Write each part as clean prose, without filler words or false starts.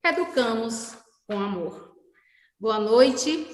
educamos com amor. Boa noite.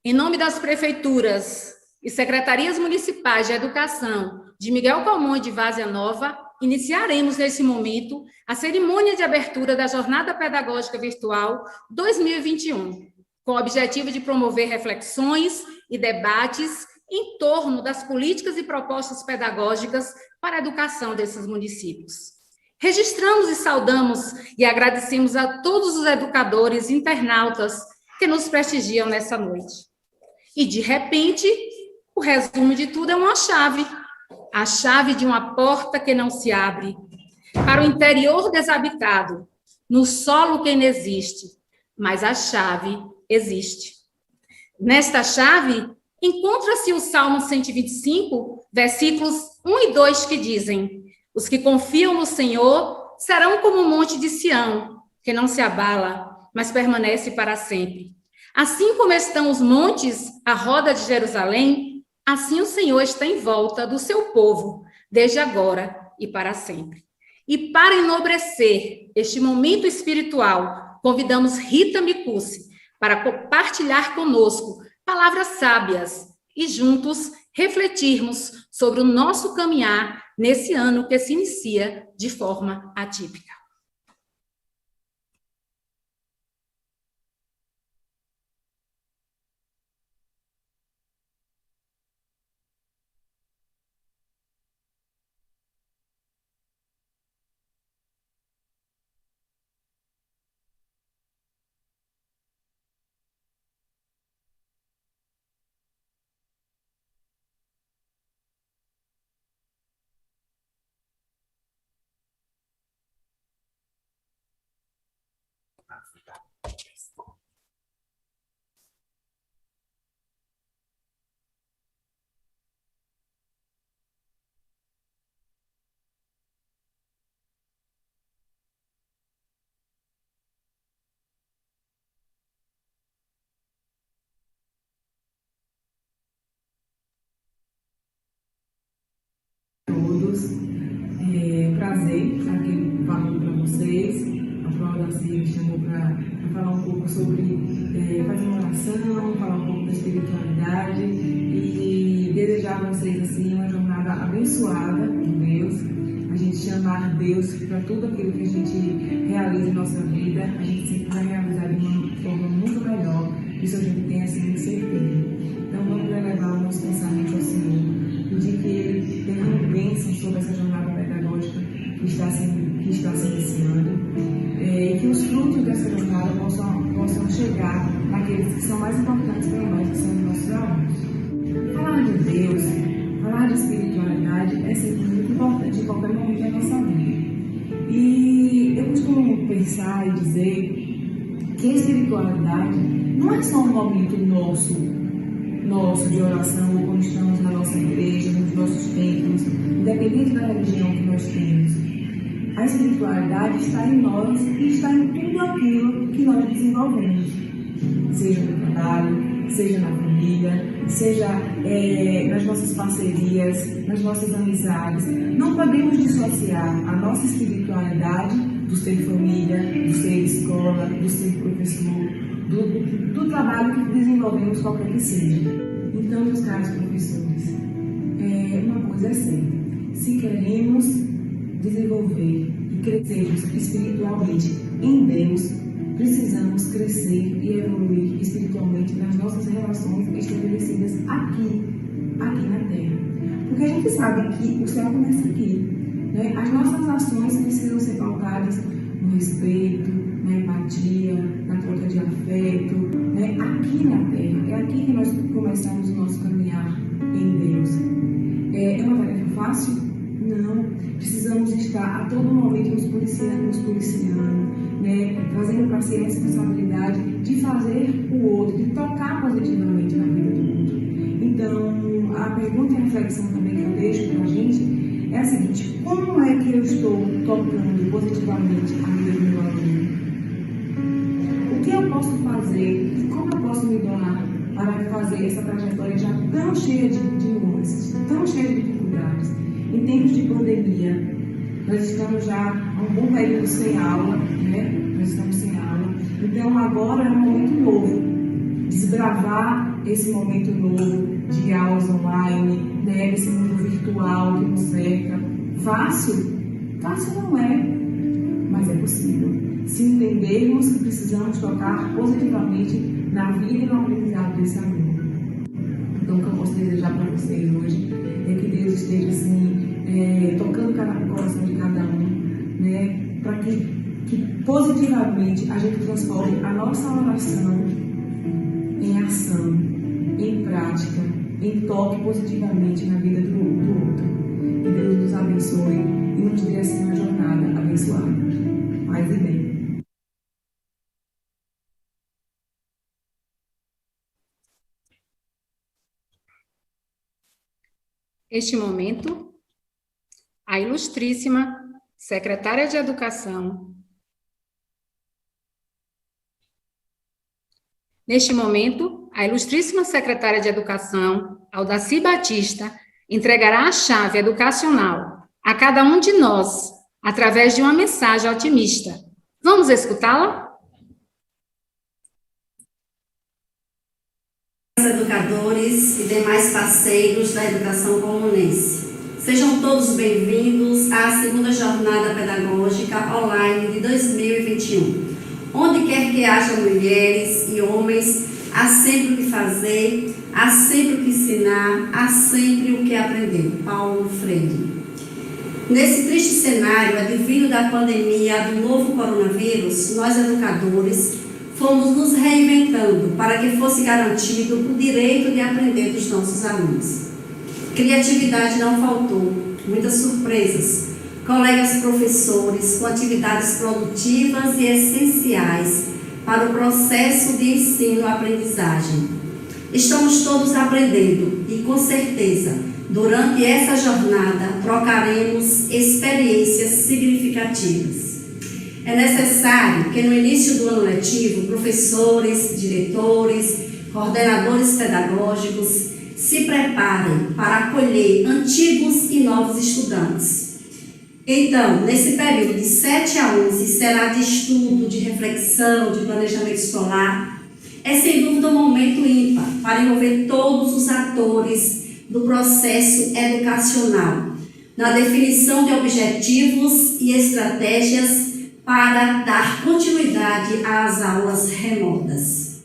Em nome das prefeituras e secretarias municipais de educação de Miguel Calmon e de Várzea Nova, iniciaremos nesse momento a cerimônia de abertura da Jornada Pedagógica Virtual 2021, com o objetivo de promover reflexões e debates em torno das políticas e propostas pedagógicas para a educação desses municípios. Registramos e saudamos e agradecemos a todos os educadores e internautas que nos prestigiam nessa noite. E, de repente, o resumo de tudo é uma chave, a chave de uma porta que não se abre, para o interior desabitado, no solo que inexiste, mas a chave existe. Nesta chave, encontra-se o Salmo 125, versículos 1 e 2, que dizem: os que confiam no Senhor serão como o monte de Sião, que não se abala, mas permanece para sempre. Assim como estão os montes à roda de Jerusalém, assim o Senhor está em volta do seu povo, desde agora e para sempre. E para enobrecer este momento espiritual, convidamos Rita Micucci para compartilhar conosco palavras sábias e juntos refletirmos sobre o nosso caminhar nesse ano que se inicia de forma atípica. Todos, prazer estar aqui falando para vocês. A Flora me chamou para falar um pouco sobre fazer uma oração, falar um pouco da espiritualidade e desejar a vocês assim uma jornada abençoada com Deus. A gente chamar Deus para tudo aquilo que a gente realiza em nossa vida, a gente sempre vai realizar de uma forma muito melhor. Isso a gente tem assim certeza. Então vamos elevar o nosso pensamento ao Senhor. Pedir que Ele tenha bênção sobre essa jornada pedagógica que está se iniciando, e que os frutos dessa jornada possam chegar naqueles que são mais importantes para nós, que são os nossos alunos. Falar de Deus, falar de espiritualidade é sempre muito importante em qualquer momento da nossa vida. E eu costumo pensar e dizer que a espiritualidade não é só um momento nosso de oração, quando estamos na nossa igreja, nos nossos templos, independente da religião que nós temos. A espiritualidade está em nós e está em tudo aquilo que nós desenvolvemos, seja no trabalho, seja na família, seja nas nossas parcerias, nas nossas amizades. Não podemos dissociar a nossa espiritualidade do ser família, do ser escola, do ser professor, do trabalho que desenvolvemos, qualquer que seja. Então, meus caros professores, uma coisa é certa: se queremos desenvolver e crescermos espiritualmente em Deus, precisamos crescer e evoluir espiritualmente nas nossas relações estabelecidas aqui na Terra. Porque a gente sabe que o céu começa aqui, né? As nossas ações precisam ser pautadas no respeito, na empatia, na troca de afeto, né? Aqui na Terra. É aqui que nós começamos o nosso caminhar em Deus. É uma tarefa fácil? Não. Precisamos estar a todo momento nos policiando, né? Trazendo para si a responsabilidade de fazer o outro, de tocar positivamente na vida do outro. Então, a pergunta e a reflexão também que eu deixo para a gente é a seguinte: como é que eu estou tocando positivamente a vida do meu aluno? O que eu posso fazer? Como eu posso me doar para fazer essa trajetória já tão cheia de nuances, tão cheia de dificuldades? Em tempos de pandemia, nós estamos já há um bom período sem aula, né? Nós estamos sem aula. Então, agora é um momento novo, desbravar esse momento novo de aulas online, né, desse mundo virtual que nos cerca. Fácil? Fácil não é, mas é possível. Se entendermos que precisamos tocar positivamente na vida e no aprendizado desse aluno. Então, o que eu posso desejar para vocês hoje é que Deus esteja assim, tocando o coração de cada um, né, para que positivamente a gente transforme a nossa oração em ação, em prática, em toque positivamente na vida do outro. Que Deus nos abençoe e nos dê assim uma jornada abençoada. Paz e bem. Este momento, a ilustríssima secretária de Educação. Neste momento, a ilustríssima secretária de Educação, Aldaci Batista, entregará a chave educacional a cada um de nós, através de uma mensagem otimista. Vamos escutá-la? Educadores e demais parceiros da educação comunense. Sejam todos bem-vindos à segunda jornada pedagógica online de 2021. Onde quer que haja mulheres e homens, há sempre o que fazer, há sempre o que ensinar, há sempre o que aprender. Paulo Freire. Nesse triste cenário advindo da pandemia do novo coronavírus, nós educadores fomos nos reinventando para que fosse garantido o direito de aprender dos nossos alunos. Criatividade não faltou, muitas surpresas. Colegas professores com atividades produtivas e essenciais para o processo de ensino-aprendizagem. Estamos todos aprendendo e, com certeza, durante essa jornada, trocaremos experiências significativas. É necessário que no início do ano letivo, professores, diretores, coordenadores pedagógicos se preparem para acolher antigos e novos estudantes. Então, nesse período de 7 a 11, será de estudo, de reflexão, de planejamento escolar. É sem dúvida um momento ímpar para envolver todos os atores do processo educacional, na definição de objetivos e estratégias para dar continuidade às aulas remotas.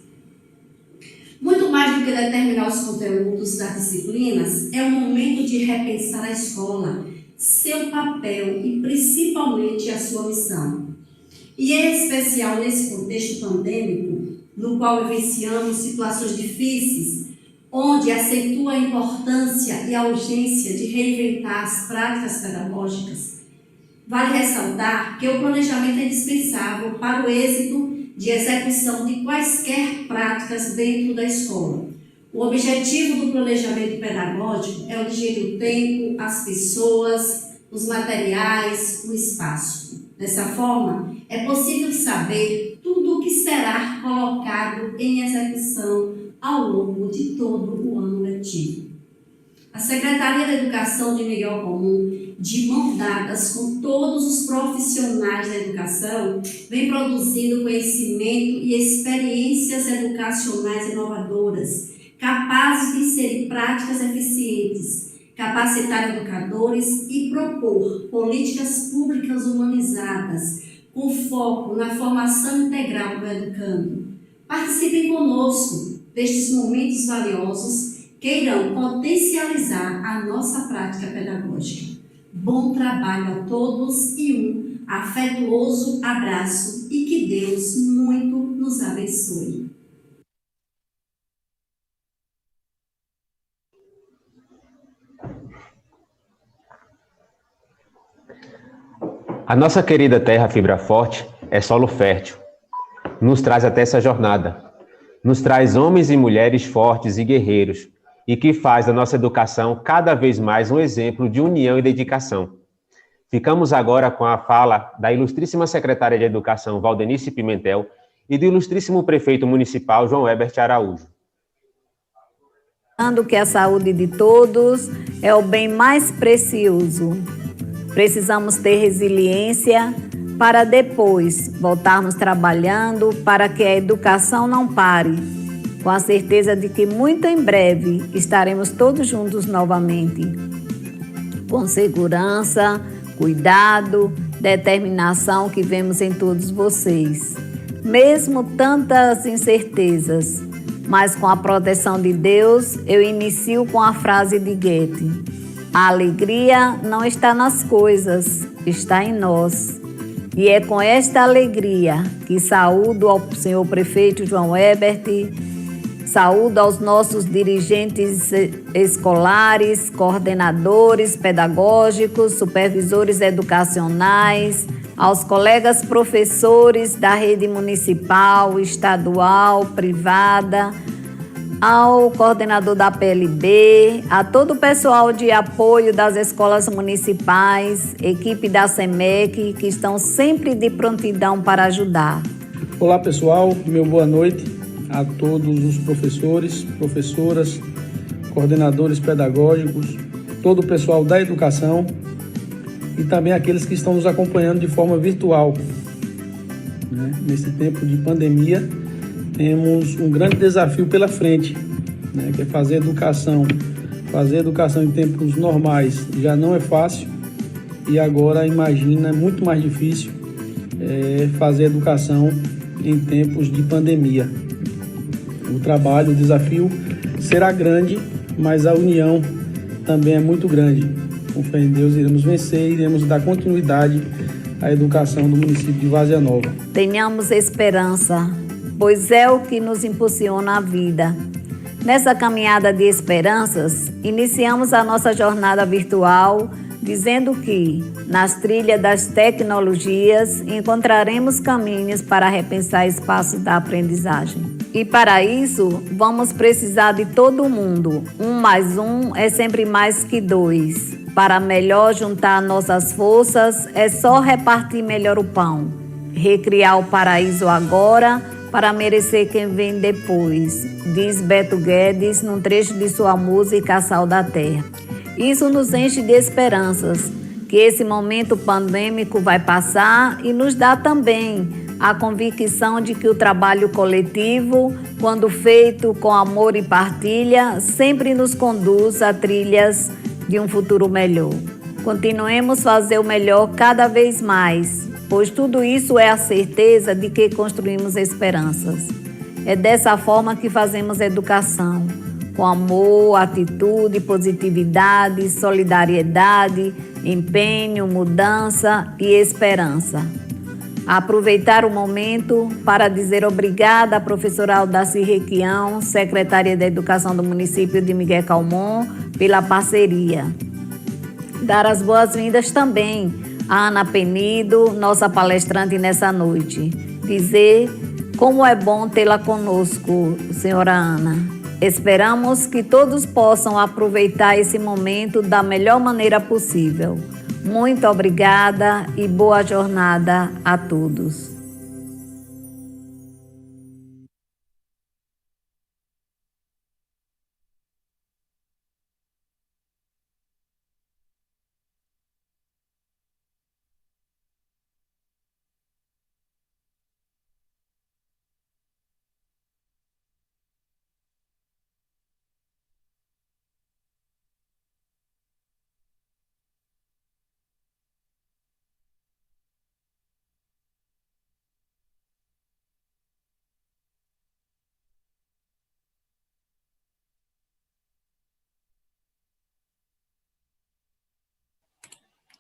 Muito mais do que determinar os conteúdos das disciplinas, é um momento de repensar a escola, seu papel e principalmente a sua missão. E em especial nesse contexto pandêmico, no qual vivenciamos situações difíceis, onde acentua a importância e a urgência de reinventar as práticas pedagógicas, vale ressaltar que o planejamento é indispensável para o êxito de execução de quaisquer práticas dentro da escola. O objetivo do planejamento pedagógico é o de gerir o tempo, as pessoas, os materiais, o espaço. Dessa forma, é possível saber tudo o que será colocado em execução ao longo de todo o ano letivo. A Secretaria da Educação de Miguel Comum, de mãos dadas com todos os profissionais da educação, vem produzindo conhecimento e experiências educacionais inovadoras, capazes de inserir práticas eficientes, capacitar educadores e propor políticas públicas humanizadas, com foco na formação integral do educando. Participem conosco destes momentos valiosos que irão potencializar a nossa prática pedagógica. Bom trabalho a todos e um afetuoso abraço e que Deus muito nos abençoe. A nossa querida terra Fibra Forte é solo fértil. Nos traz até essa jornada. Nos traz homens e mulheres fortes e guerreiros e que faz da nossa educação cada vez mais um exemplo de união e dedicação. Ficamos agora com a fala da ilustríssima secretária de Educação, Valdenice Pimentel, e do ilustríssimo prefeito municipal, João Herbert Araújo. Que a saúde de todos é o bem mais precioso. Precisamos ter resiliência para depois voltarmos trabalhando para que a educação não pare, com a certeza de que muito em breve estaremos todos juntos novamente, com segurança, cuidado, determinação que vemos em todos vocês. Mesmo tantas incertezas, mas com a proteção de Deus, eu inicio com a frase de Goethe: a alegria não está nas coisas, está em nós. E é com esta alegria que saúdo ao senhor prefeito João Herbert, saúdo aos nossos dirigentes escolares, coordenadores pedagógicos, supervisores educacionais, aos colegas professores da rede municipal, estadual, privada, ao coordenador da PLB, a todo o pessoal de apoio das escolas municipais, equipe da SEMEC, que estão sempre de prontidão para ajudar. Olá pessoal, meu boa noite a todos os professores, professoras, coordenadores pedagógicos, todo o pessoal da educação e também aqueles que estão nos acompanhando de forma virtual. Nesse tempo de pandemia, temos um grande desafio pela frente, que é fazer educação. Fazer educação em tempos normais já não é fácil e agora, imagina, é muito mais difícil fazer educação em tempos de pandemia. O trabalho, o desafio será grande, mas a união também é muito grande. Com fé em Deus, iremos vencer e iremos dar continuidade à educação do município de Várzea Nova. Tenhamos esperança, pois é o que nos impulsiona a vida. Nessa caminhada de esperanças, iniciamos a nossa jornada virtual, dizendo que, nas trilhas das tecnologias, encontraremos caminhos para repensar espaços da aprendizagem. E para isso, vamos precisar de todo mundo. 1 mais 1 é sempre mais que 2. Para melhor juntar nossas forças, é só repartir melhor o pão. Recriar o paraíso agora, para merecer quem vem depois, diz Beto Guedes num trecho de sua música Sal da Terra. Isso nos enche de esperanças, que esse momento pandêmico vai passar e nos dá também a convicção de que o trabalho coletivo, quando feito com amor e partilha, sempre nos conduz a trilhas de um futuro melhor. Continuemos a fazer o melhor cada vez mais, pois tudo isso é a certeza de que construímos esperanças. É dessa forma que fazemos educação, com amor, atitude, positividade, solidariedade, empenho, mudança e esperança. Aproveitar o momento para dizer obrigada à professora Aldaci Requião, secretária da Educação do município de Miguel Calmon, pela parceria. Dar as boas-vindas também a Ana Penido, nossa palestrante nessa noite. Dizer como é bom tê-la conosco, senhora Ana. Esperamos que todos possam aproveitar esse momento da melhor maneira possível. Muito obrigada e boa jornada a todos.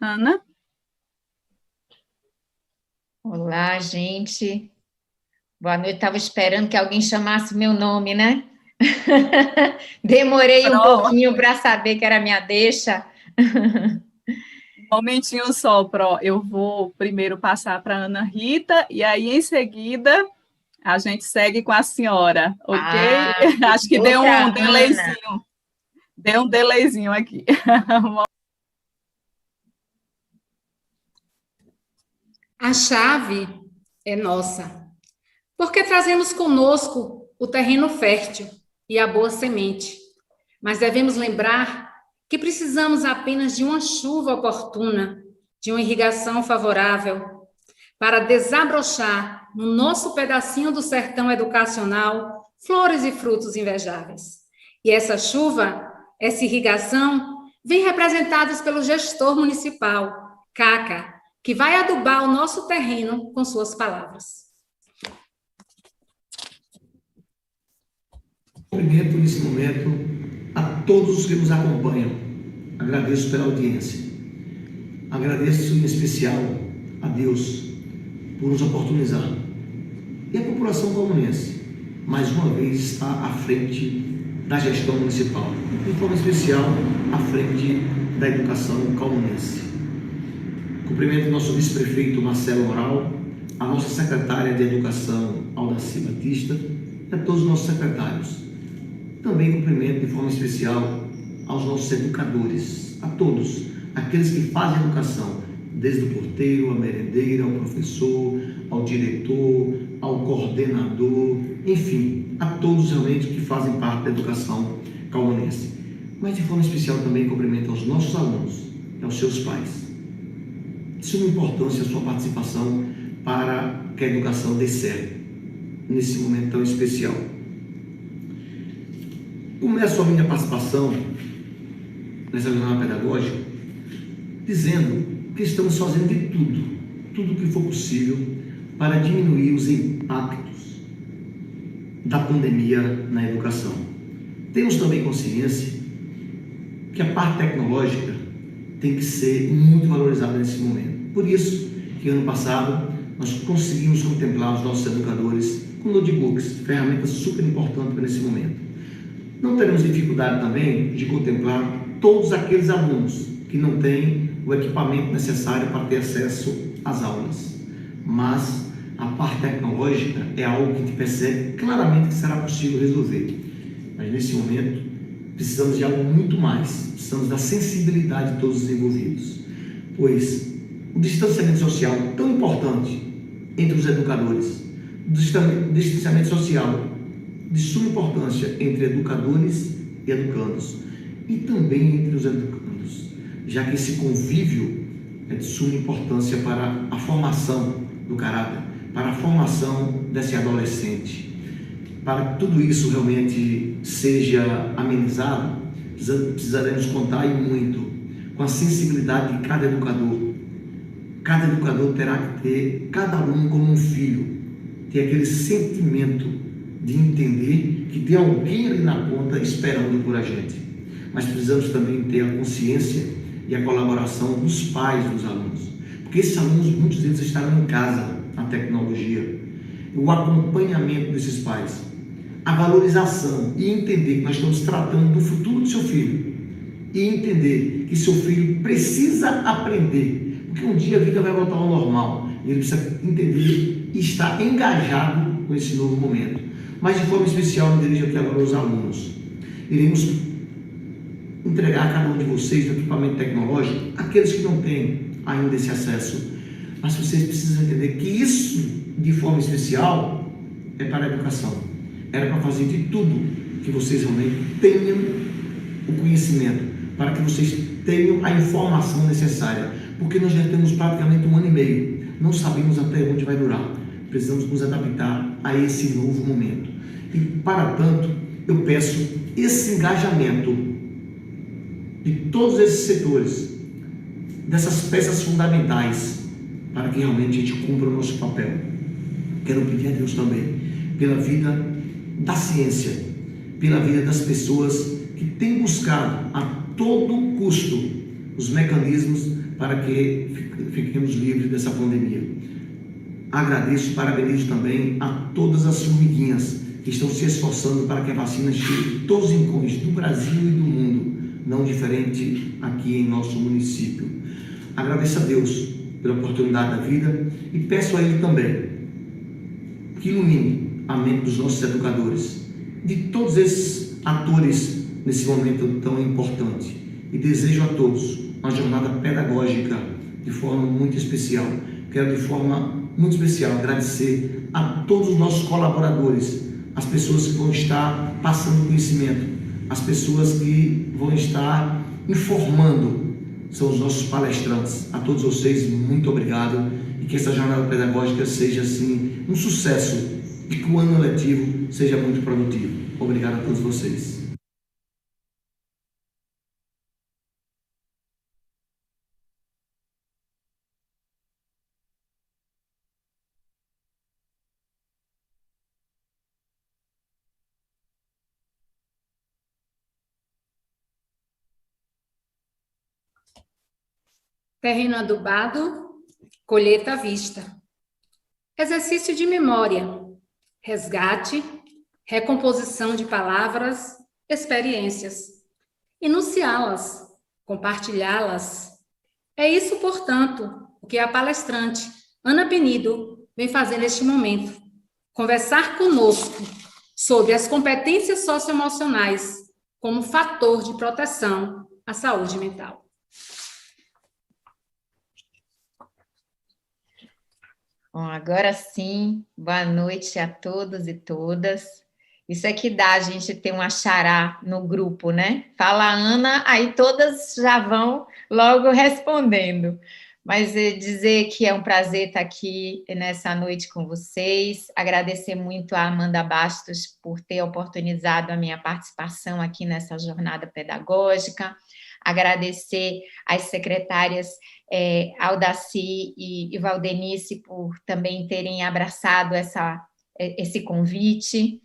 Ana? Olá, gente. Boa noite. Estava esperando que alguém chamasse meu nome, né? Demorei um pouquinho para saber que era minha deixa. Um momentinho só, Pro. Eu vou primeiro passar para a Ana Rita e aí, em seguida, a gente segue com a senhora, ok? Acho que deu um delayzinho. Deu um delayzinho aqui. A chave é nossa, porque trazemos conosco o terreno fértil e a boa semente. Mas devemos lembrar que precisamos apenas de uma chuva oportuna, de uma irrigação favorável, para desabrochar no nosso pedacinho do sertão educacional flores e frutos invejáveis. E essa chuva, essa irrigação, vem representadas pelo gestor municipal, Caca, que vai adubar o nosso terreno com suas palavras. Cumprimento nesse momento a todos os que nos acompanham. Agradeço pela audiência. Agradeço em especial a Deus por nos oportunizar. E a população comunense, mais uma vez, está à frente da gestão municipal, de forma especial à frente da educação comunense. Cumprimento o nosso vice-prefeito Marcelo Moral, a nossa secretária de Educação Aldaci Batista e a todos os nossos secretários. Também cumprimento de forma especial aos nossos educadores, a todos aqueles que fazem educação, desde o porteiro, a merendeira, ao professor, ao diretor, ao coordenador, enfim, a todos realmente que fazem parte da educação calmonense. Mas de forma especial também cumprimento aos nossos alunos e aos seus pais. De suma importância a sua participação para que a educação dê certo nesse momento tão especial. Começo a minha participação nessa jornada pedagógica dizendo que estamos fazendo de tudo que for possível para diminuir os impactos da pandemia na educação. Temos também consciência que a parte tecnológica tem que ser muito valorizada nesse momento. Por isso que ano passado nós conseguimos contemplar os nossos educadores com notebooks, ferramentas super importantes nesse momento. Não teremos dificuldade também de contemplar todos aqueles alunos que não têm o equipamento necessário para ter acesso às aulas. Mas a parte tecnológica é algo que a gente percebe claramente que será possível resolver. Mas nesse momento precisamos de algo muito mais, precisamos da sensibilidade de todos os envolvidos, pois o distanciamento social tão importante entre os educadores, o distanciamento social de suma importância entre educadores e educandos, e também entre os educandos, já que esse convívio é de suma importância para a formação do caráter, para a formação desse adolescente. Para que tudo isso realmente seja amenizado, precisaremos contar e muito com a sensibilidade de cada educador. Cada educador terá que ter cada aluno como um filho, ter aquele sentimento de entender que tem alguém ali na ponta esperando por a gente. Mas precisamos também ter a consciência e a colaboração dos pais dos alunos, porque esses alunos, muitos deles estarão em casa na tecnologia. O acompanhamento desses pais, a valorização e entender que nós estamos tratando do futuro do seu filho e entender que seu filho precisa aprender, porque um dia a vida vai voltar ao normal e ele precisa entender e estar engajado com esse novo momento. Mas de forma especial me dirijo aqui agora aos alunos. Iremos entregar a cada um de vocês o equipamento tecnológico, aqueles que não têm ainda esse acesso, mas vocês precisam entender que isso, de forma especial, é para a educação. Era para fazer de tudo que vocês realmente tenham o conhecimento, para que vocês tenham a informação necessária, porque nós já temos praticamente 1 ano e meio, não sabemos até onde vai durar, precisamos nos adaptar a esse novo momento. E para tanto, eu peço esse engajamento de todos esses setores, dessas peças fundamentais, para que realmente a gente cumpra o nosso papel. Quero pedir a Deus também, pela vida da ciência, pela vida das pessoas que têm buscado a todo custo os mecanismos para que fiquemos livres dessa pandemia. Agradeço e parabenizo também a todas as formiguinhas que estão se esforçando para que a vacina chegue em todos os rincões do Brasil e do mundo, não diferente aqui em nosso município. Agradeço a Deus pela oportunidade da vida e peço a Ele também que ilumine a mente dos nossos educadores, de todos esses atores nesse momento tão importante. E desejo a todos uma jornada pedagógica de forma muito especial. Quero de forma muito especial agradecer a todos os nossos colaboradores, as pessoas que vão estar passando conhecimento, as pessoas que vão estar informando, são os nossos palestrantes. A todos vocês, muito obrigado e que essa jornada pedagógica seja, assim, um sucesso e que o ano letivo seja muito produtivo. Obrigado a todos vocês. Terreno adubado, colheita à vista. Exercício de memória, resgate, recomposição de palavras, experiências. Enunciá-las, compartilhá-las. É isso, portanto, o que a palestrante Ana Penido vem fazer neste momento. Conversar conosco sobre as competências socioemocionais como fator de proteção à saúde mental. Bom, agora sim, boa noite a todos e todas. Isso é que dá a gente ter um achará no grupo, né? Fala Ana, aí todas já vão logo respondendo. Mas dizer que é um prazer estar aqui nessa noite com vocês, agradecer muito a Amanda Bastos por ter oportunizado a minha participação aqui nessa jornada pedagógica, agradecer às secretárias Aldaci e Valdenice por também terem abraçado esse convite,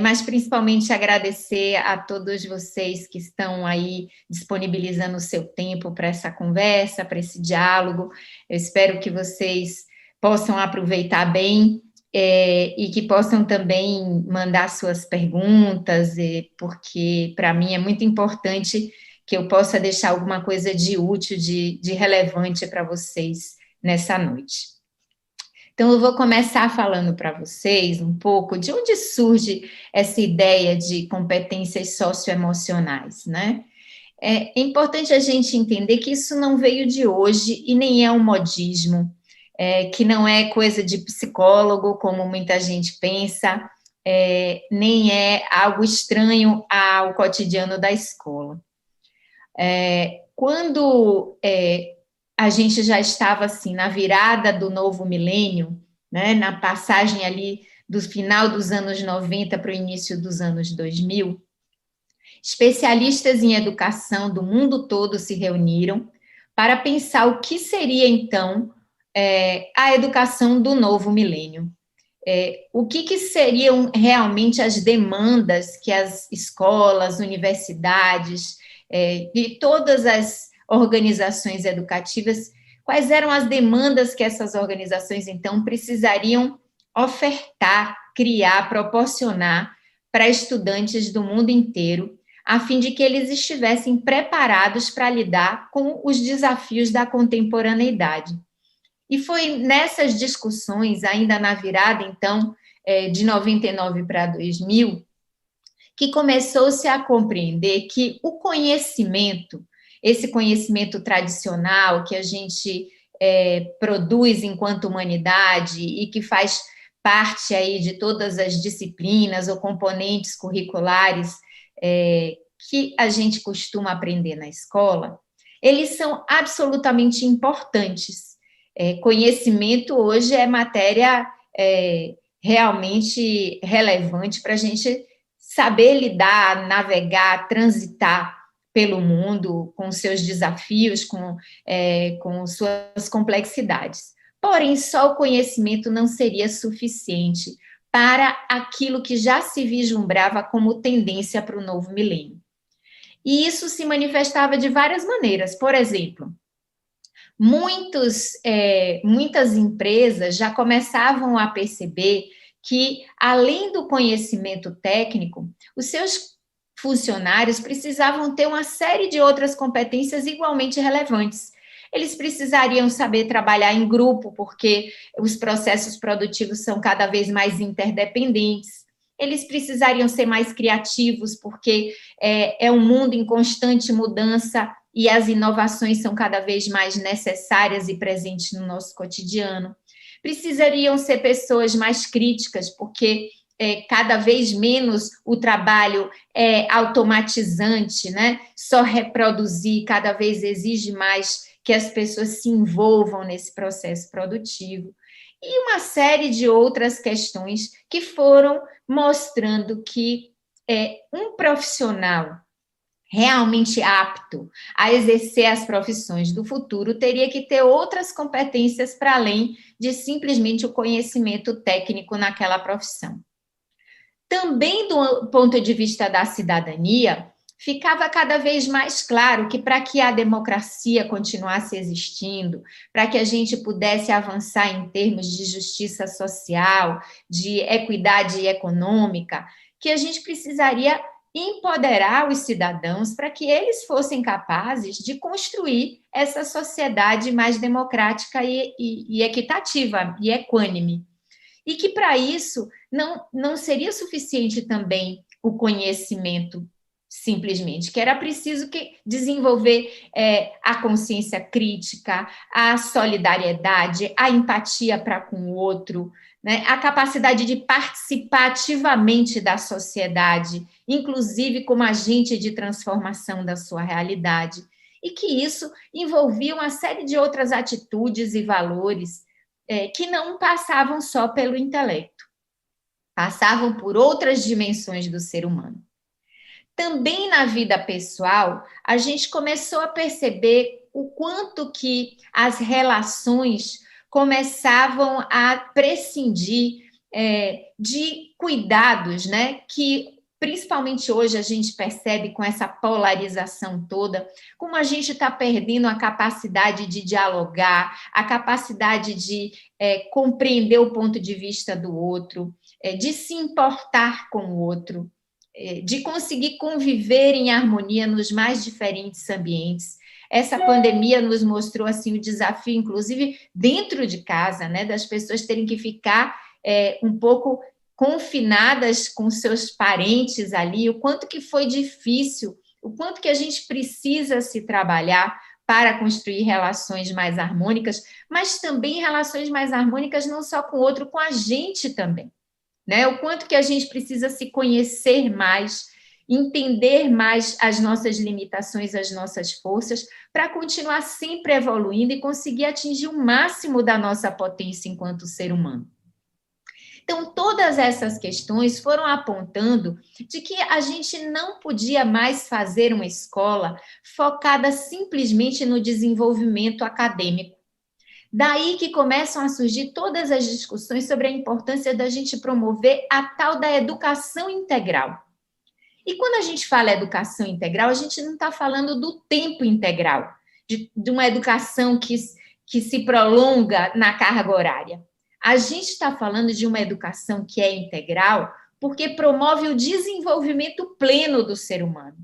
mas principalmente agradecer a todos vocês que estão aí disponibilizando o seu tempo para essa conversa, para esse diálogo. Eu espero que vocês possam aproveitar bem e que possam também mandar suas perguntas, porque para mim é muito importante que eu possa deixar alguma coisa de útil, de relevante para vocês nessa noite. Então, eu vou começar falando para vocês um pouco de onde surge essa ideia de competências socioemocionais, né? É importante a gente entender que isso não veio de hoje e nem é um modismo, que não é coisa de psicólogo, como muita gente pensa, nem é algo estranho ao cotidiano da escola. Quando a gente já estava assim na virada do novo milênio, né, na passagem ali do final dos anos 90 para o início dos anos 2000, especialistas em educação do mundo todo se reuniram para pensar o que seria então a educação do novo milênio. O que seriam realmente as demandas que as escolas, universidades e todas as organizações educativas, quais eram as demandas que essas organizações, então, precisariam ofertar, criar, proporcionar para estudantes do mundo inteiro, a fim de que eles estivessem preparados para lidar com os desafios da contemporaneidade. E foi nessas discussões, ainda na virada, então, de 99 para 2000, que começou-se a compreender que o conhecimento, esse conhecimento tradicional que a gente produz enquanto humanidade e que faz parte aí de todas as disciplinas ou componentes curriculares que a gente costuma aprender na escola, eles são absolutamente importantes. Conhecimento hoje é matéria realmente relevante para a gente saber lidar, navegar, transitar pelo mundo, com seus desafios, com suas complexidades. Porém, só o conhecimento não seria suficiente para aquilo que já se vislumbrava como tendência para o novo milênio. E isso se manifestava de várias maneiras. Por exemplo, muitas empresas já começavam a perceber que, além do conhecimento técnico, os seus funcionários precisavam ter uma série de outras competências igualmente relevantes. Eles precisariam saber trabalhar em grupo, porque os processos produtivos são cada vez mais interdependentes. Eles precisariam ser mais criativos, porque é um mundo em constante mudança e as inovações são cada vez mais necessárias e presentes no nosso cotidiano. Precisariam ser pessoas mais críticas, porque cada vez menos o trabalho é automatizante, né? Só reproduzir cada vez exige mais que as pessoas se envolvam nesse processo produtivo, e uma série de outras questões que foram mostrando que um profissional realmente apto a exercer as profissões do futuro teria que ter outras competências para além de simplesmente o conhecimento técnico naquela profissão. Também do ponto de vista da cidadania, ficava cada vez mais claro que para que a democracia continuasse existindo, para que a gente pudesse avançar em termos de justiça social, de equidade econômica, que a gente precisaria empoderar os cidadãos para que eles fossem capazes de construir essa sociedade mais democrática e equitativa e equânime. E que, para isso, não seria suficiente também o conhecimento, simplesmente, que era preciso desenvolver a consciência crítica, a solidariedade, a empatia para com o outro, né, a capacidade de participar ativamente da sociedade, inclusive como agente de transformação da sua realidade, e que isso envolvia uma série de outras atitudes e valores que não passavam só pelo intelecto, passavam por outras dimensões do ser humano. Também na vida pessoal, a gente começou a perceber o quanto que as relações começavam a prescindir de cuidados, né, que principalmente hoje a gente percebe com essa polarização toda, como a gente está perdendo a capacidade de dialogar, a capacidade de compreender o ponto de vista do outro, de se importar com o outro, de conseguir conviver em harmonia nos mais diferentes ambientes. Essa pandemia nos mostrou assim o desafio, inclusive dentro de casa, né, das pessoas terem que ficar um pouco confinadas com seus parentes ali, o quanto que foi difícil, o quanto que a gente precisa se trabalhar para construir relações mais harmônicas, mas também relações mais harmônicas não só com o outro, com a gente também, né? O quanto que a gente precisa se conhecer mais, entender mais as nossas limitações, as nossas forças, para continuar sempre evoluindo e conseguir atingir o máximo da nossa potência enquanto ser humano. Então, todas essas questões foram apontando de que a gente não podia mais fazer uma escola focada simplesmente no desenvolvimento acadêmico. Daí que começam a surgir todas as discussões sobre a importância da gente promover a tal da educação integral. E quando a gente fala educação integral, a gente não está falando do tempo integral, de uma educação que se prolonga na carga horária. A gente está falando de uma educação que é integral porque promove o desenvolvimento pleno do ser humano.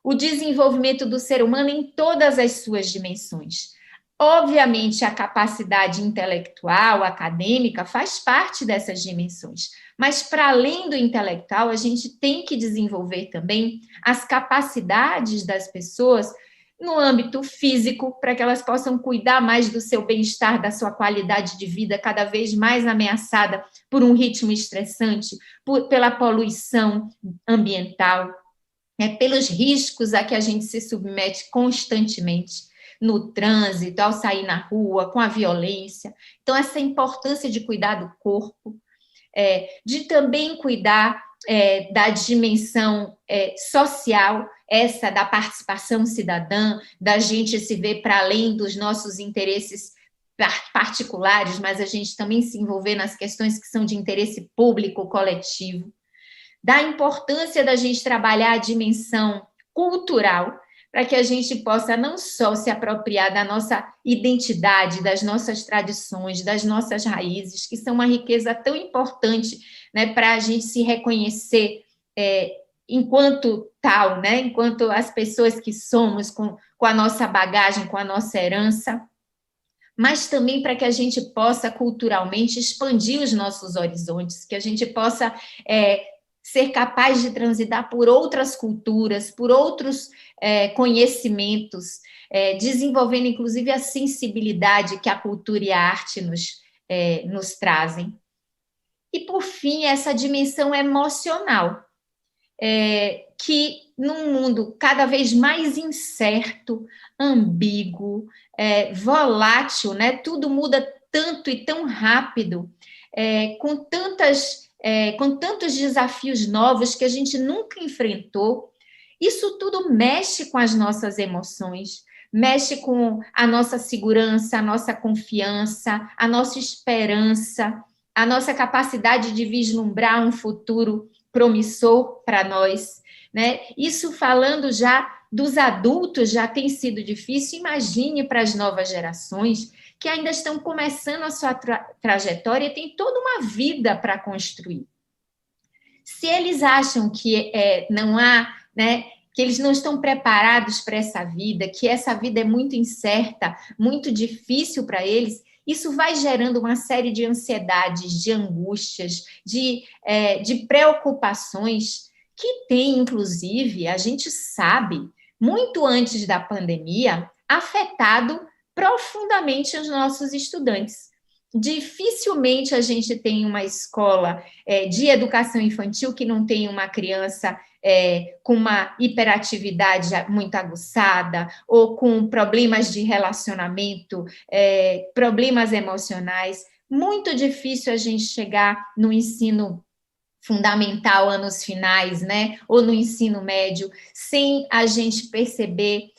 O desenvolvimento do ser humano em todas as suas dimensões. Obviamente, a capacidade intelectual, acadêmica, faz parte dessas dimensões, mas, para além do intelectual, a gente tem que desenvolver também as capacidades das pessoas no âmbito físico, para que elas possam cuidar mais do seu bem-estar, da sua qualidade de vida, cada vez mais ameaçada por um ritmo estressante, pela poluição ambiental, pelos riscos a que a gente se submete constantemente no trânsito, ao sair na rua, com a violência. Então, essa importância de cuidar do corpo, de também cuidar da dimensão social, essa da participação cidadã, da gente se ver para além dos nossos interesses particulares, mas a gente também se envolver nas questões que são de interesse público, coletivo, da importância da gente trabalhar a dimensão cultural, para que a gente possa não só se apropriar da nossa identidade, das nossas tradições, das nossas raízes, que são uma riqueza tão importante, né, para a gente se reconhecer enquanto tal, né, enquanto as pessoas que somos, com a nossa bagagem, com a nossa herança, mas também para que a gente possa culturalmente expandir os nossos horizontes, que a gente possa ser capaz de transitar por outras culturas, por outros conhecimentos, desenvolvendo inclusive a sensibilidade que a cultura e a arte nos trazem. E, por fim, essa dimensão emocional, que num mundo cada vez mais incerto, ambíguo, volátil, né? Tudo muda tanto e tão rápido, com tantos desafios novos que a gente nunca enfrentou. Isso tudo mexe com as nossas emoções, mexe com a nossa segurança, a nossa confiança, a nossa esperança, a nossa capacidade de vislumbrar um futuro promissor para nós, né? Isso falando já dos adultos, já tem sido difícil. Imagine para as novas gerações que ainda estão começando a sua trajetória e tem toda uma vida para construir. Se eles acham que não há, né, que eles não estão preparados para essa vida, que essa vida é muito incerta, muito difícil para eles, isso vai gerando uma série de ansiedades, de angústias, de preocupações, que tem, inclusive, a gente sabe, muito antes da pandemia, afetado profundamente os nossos estudantes. Dificilmente a gente tem uma escola de educação infantil que não tenha uma criança com uma hiperatividade muito aguçada, ou com problemas de relacionamento, problemas emocionais. Muito difícil a gente chegar no ensino fundamental, anos finais, né? Ou no ensino médio, sem a gente perceber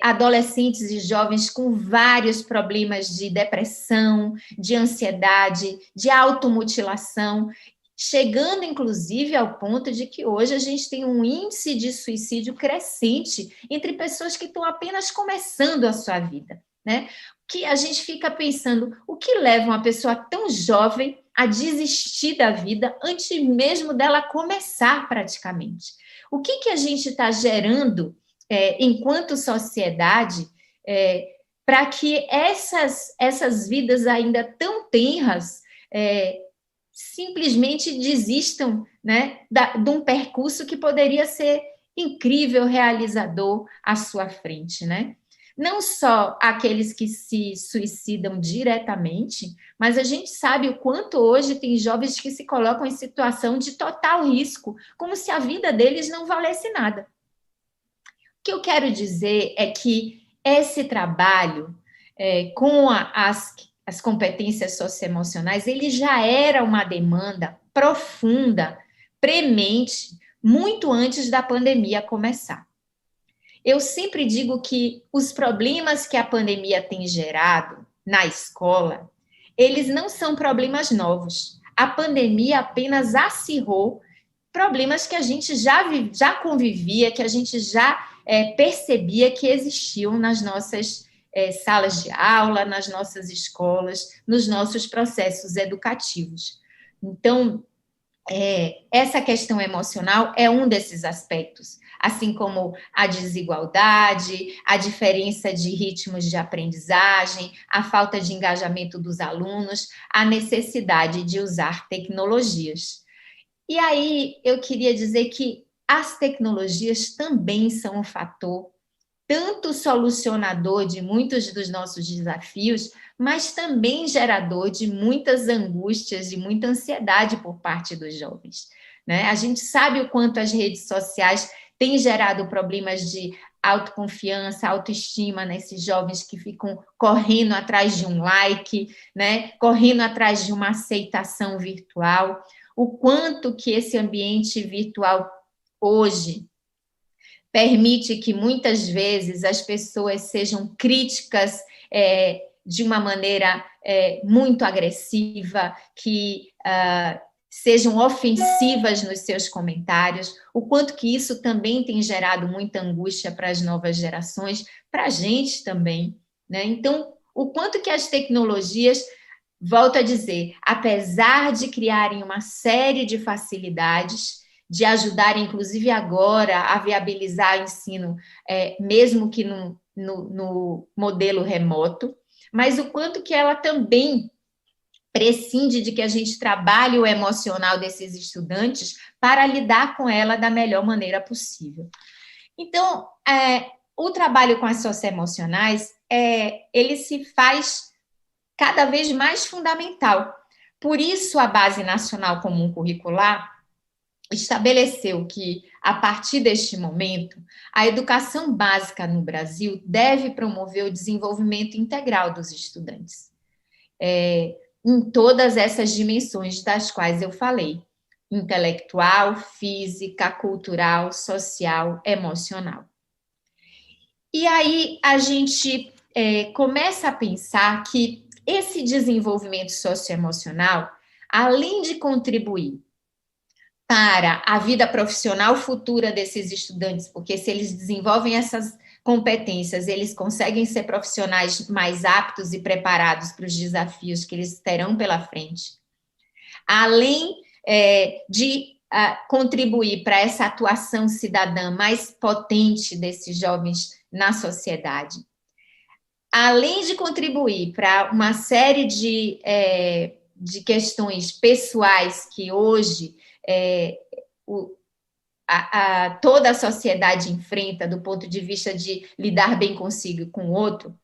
adolescentes e jovens com vários problemas de depressão, de ansiedade, de automutilação, chegando, inclusive, ao ponto de que hoje a gente tem um índice de suicídio crescente entre pessoas que estão apenas começando a sua vida, né? Que a gente fica pensando, o que leva uma pessoa tão jovem a desistir da vida antes mesmo dela começar praticamente? O que a gente está gerando enquanto sociedade para que essas vidas ainda tão tenras simplesmente desistam, né, de um percurso que poderia ser incrível, realizador à sua frente, né? Não só aqueles que se suicidam diretamente, mas a gente sabe o quanto hoje tem jovens que se colocam em situação de total risco, como se a vida deles não valesse nada. O que eu quero dizer é que esse trabalho com as competências socioemocionais, ele já era uma demanda profunda, premente, muito antes da pandemia começar. Eu sempre digo que os problemas que a pandemia tem gerado na escola, eles não são problemas novos. A pandemia apenas acirrou problemas que a gente já convivia, que a gente já percebia que existiam nas nossas salas de aula, nas nossas escolas, nos nossos processos educativos. Então, essa questão emocional é um desses aspectos, assim como a desigualdade, a diferença de ritmos de aprendizagem, a falta de engajamento dos alunos, a necessidade de usar tecnologias. E aí, eu queria dizer que as tecnologias também são um fator tanto solucionador de muitos dos nossos desafios, mas também gerador de muitas angústias e muita ansiedade por parte dos jovens, né? A gente sabe o quanto as redes sociais têm gerado problemas de autoconfiança, autoestima nesses jovens que ficam correndo atrás de um like, né? Correndo atrás de uma aceitação virtual, o quanto que esse ambiente virtual hoje permite que muitas vezes as pessoas sejam críticas de uma maneira muito agressiva, que sejam ofensivas nos seus comentários, o quanto que isso também tem gerado muita angústia para as novas gerações, para a gente também, né? Então, o quanto que as tecnologias, volto a dizer, apesar de criarem uma série de facilidades, de ajudar, inclusive agora, a viabilizar o ensino, mesmo que no modelo remoto, mas o quanto que ela também prescinde de que a gente trabalhe o emocional desses estudantes para lidar com ela da melhor maneira possível. Então, o trabalho com as socioemocionais, ele se faz cada vez mais fundamental. Por isso, a Base Nacional Comum Curricular, estabeleceu que, a partir deste momento, a educação básica no Brasil deve promover o desenvolvimento integral dos estudantes, em todas essas dimensões das quais eu falei: intelectual, física, cultural, social, emocional. E aí a gente começa a pensar que esse desenvolvimento socioemocional, além de contribuir para a vida profissional futura desses estudantes, porque se eles desenvolvem essas competências, eles conseguem ser profissionais mais aptos e preparados para os desafios que eles terão pela frente, além de contribuir para essa atuação cidadã mais potente desses jovens na sociedade, além de contribuir para uma série de questões pessoais que hoje toda a sociedade enfrenta do ponto de vista de lidar bem consigo e com o outro,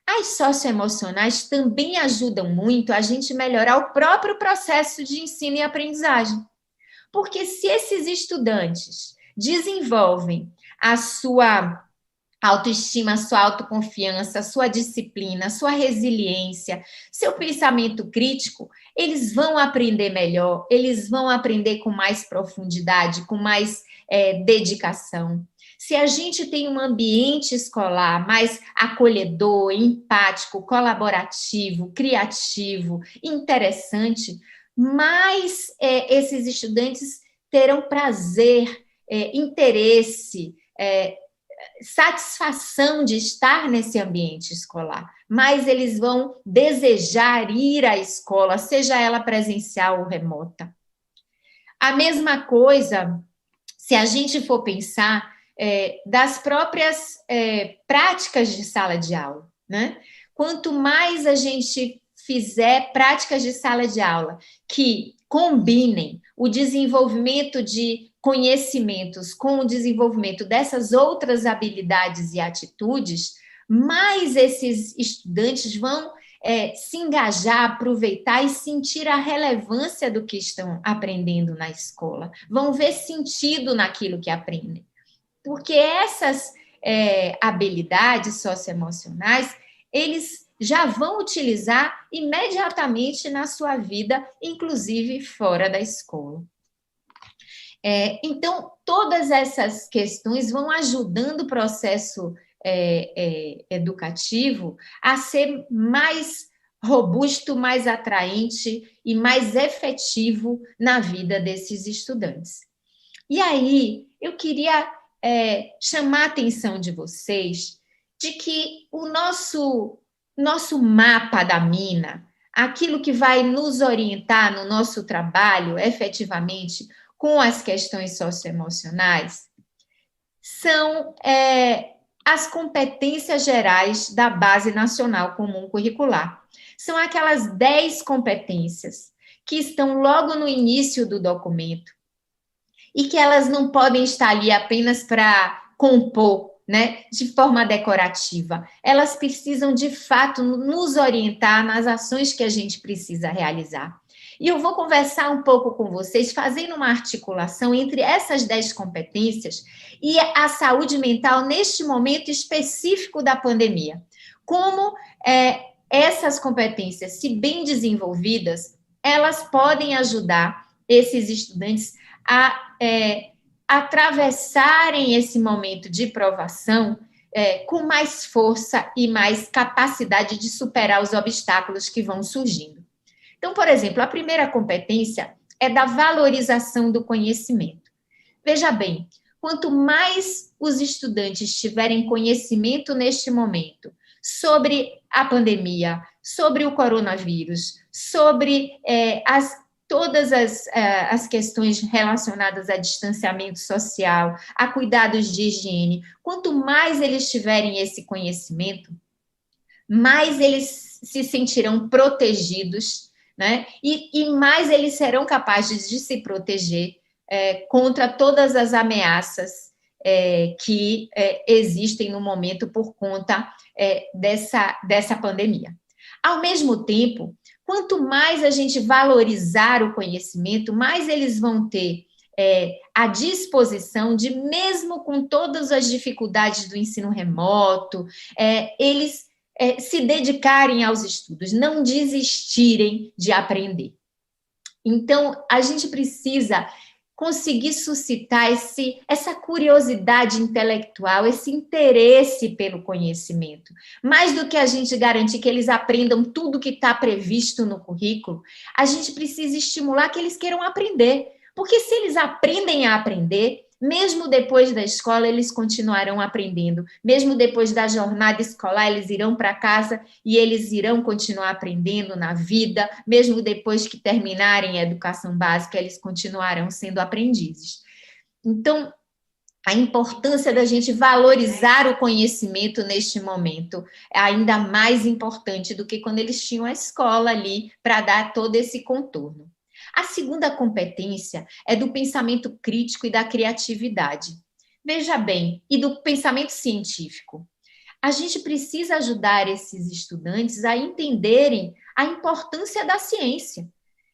as socioemocionais também ajudam muito a gente melhorar o próprio processo de ensino e aprendizagem. Porque se esses estudantes desenvolvem a sua autoestima, sua autoconfiança, sua disciplina, sua resiliência, seu pensamento crítico, eles vão aprender melhor, eles vão aprender com mais profundidade, com mais dedicação. Se a gente tem um ambiente escolar mais acolhedor, empático, colaborativo, criativo, interessante, mais esses estudantes terão prazer, interesse, satisfação de estar nesse ambiente escolar, mas eles vão desejar ir à escola, seja ela presencial ou remota. A mesma coisa, se a gente for pensar das próprias práticas de sala de aula, né? Quanto mais a gente fizer práticas de sala de aula que combinem o desenvolvimento de conhecimentos com o desenvolvimento dessas outras habilidades e atitudes, mais esses estudantes vão se engajar, aproveitar e sentir a relevância do que estão aprendendo na escola, vão ver sentido naquilo que aprendem. Porque essas habilidades socioemocionais, eles já vão utilizar imediatamente na sua vida, inclusive fora da escola. Então, todas essas questões vão ajudando o processo educativo a ser mais robusto, mais atraente e mais efetivo na vida desses estudantes. E aí, eu queria chamar a atenção de vocês de que o nosso mapa da mina, aquilo que vai nos orientar no nosso trabalho, efetivamente, com as questões socioemocionais, são as competências gerais da Base Nacional Comum Curricular. São aquelas 10 competências que estão logo no início do documento e que elas não podem estar ali apenas para compor, né, de forma decorativa. Elas precisam, de fato, nos orientar nas ações que a gente precisa realizar. E eu vou conversar um pouco com vocês, fazendo uma articulação entre essas 10 competências e a saúde mental neste momento específico da pandemia. Como essas competências, se bem desenvolvidas, elas podem ajudar esses estudantes a atravessarem esse momento de provação com mais força e mais capacidade de superar os obstáculos que vão surgindo. Então, por exemplo, a primeira competência é da valorização do conhecimento. Veja bem, quanto mais os estudantes tiverem conhecimento neste momento sobre a pandemia, sobre o coronavírus, sobre todas as questões relacionadas a distanciamento social, a cuidados de higiene, quanto mais eles tiverem esse conhecimento, mais eles se sentirão protegidos, né? E mais eles serão capazes de se proteger contra todas as ameaças que existem no momento por conta dessa pandemia. Ao mesmo tempo, quanto mais a gente valorizar o conhecimento, mais eles vão ter à disposição de, mesmo com todas as dificuldades do ensino remoto, eles se dedicarem aos estudos, não desistirem de aprender. Então, a gente precisa conseguir suscitar essa curiosidade intelectual, esse interesse pelo conhecimento. Mais do que a gente garantir que eles aprendam tudo que está previsto no currículo, a gente precisa estimular que eles queiram aprender. Porque se eles aprendem a aprender, mesmo depois da escola, eles continuarão aprendendo. Mesmo depois da jornada escolar, eles irão para casa e eles irão continuar aprendendo na vida. Mesmo depois que terminarem a educação básica, eles continuarão sendo aprendizes. Então, a importância da gente valorizar o conhecimento neste momento é ainda mais importante do que quando eles tinham a escola ali para dar todo esse contorno. A segunda competência é do pensamento crítico e da criatividade. Veja bem, e do pensamento científico. A gente precisa ajudar esses estudantes a entenderem a importância da ciência,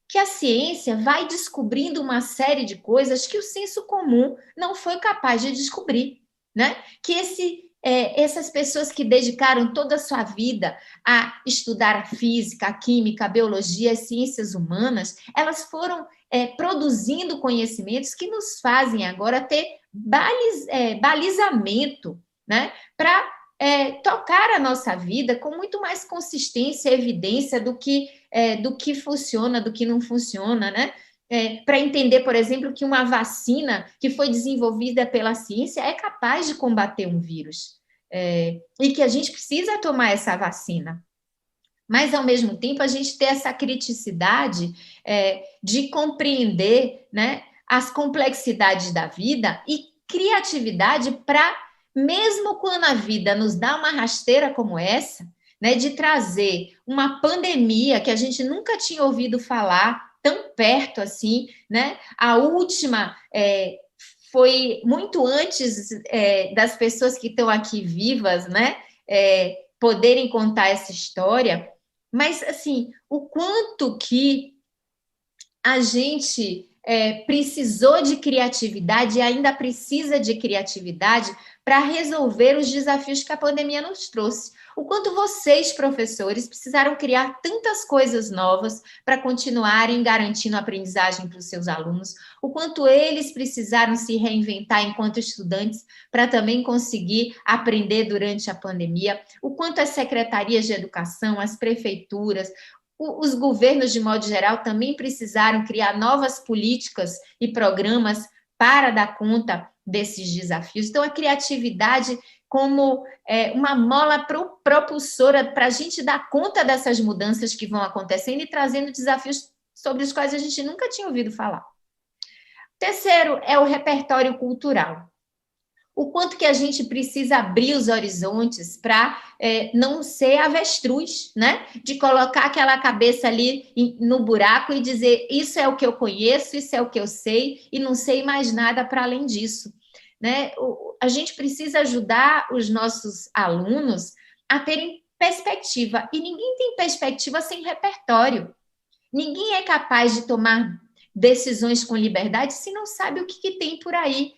que a ciência vai descobrindo uma série de coisas que o senso comum não foi capaz de descobrir, né? Que essas pessoas que dedicaram toda a sua vida a estudar a física, a química, a biologia, as ciências humanas, elas foram produzindo conhecimentos que nos fazem agora ter balizamento, né, para tocar a nossa vida com muito mais consistência e evidência do que funciona, do que não funciona, né? Para entender, por exemplo, que uma vacina que foi desenvolvida pela ciência é capaz de combater um vírus, e que a gente precisa tomar essa vacina. Mas, ao mesmo tempo, a gente ter essa criticidade de compreender, né, as complexidades da vida e criatividade para, mesmo quando a vida nos dá uma rasteira como essa, né, de trazer uma pandemia que a gente nunca tinha ouvido falar tão perto assim, né? A última foi muito antes das pessoas que estão aqui vivas, né? Poderem contar essa história, mas assim, o quanto que a gente precisou de criatividade e ainda precisa de criatividade para resolver os desafios que a pandemia nos trouxe. O quanto vocês, professores, precisaram criar tantas coisas novas para continuarem garantindo a aprendizagem para os seus alunos, o quanto eles precisaram se reinventar enquanto estudantes para também conseguir aprender durante a pandemia, o quanto as secretarias de educação, as prefeituras, os governos, de modo geral, também precisaram criar novas políticas e programas para dar conta desses desafios. Então, a criatividade como uma mola propulsora para a gente dar conta dessas mudanças que vão acontecendo e trazendo desafios sobre os quais a gente nunca tinha ouvido falar. Terceiro é o repertório cultural. O quanto que a gente precisa abrir os horizontes para não ser avestruz, né? De colocar aquela cabeça ali no buraco e dizer isso é o que eu conheço, isso é o que eu sei e não sei mais nada para além disso. Né? A gente precisa ajudar os nossos alunos a terem perspectiva, e ninguém tem perspectiva sem repertório. Ninguém é capaz de tomar decisões com liberdade se não sabe o que tem por aí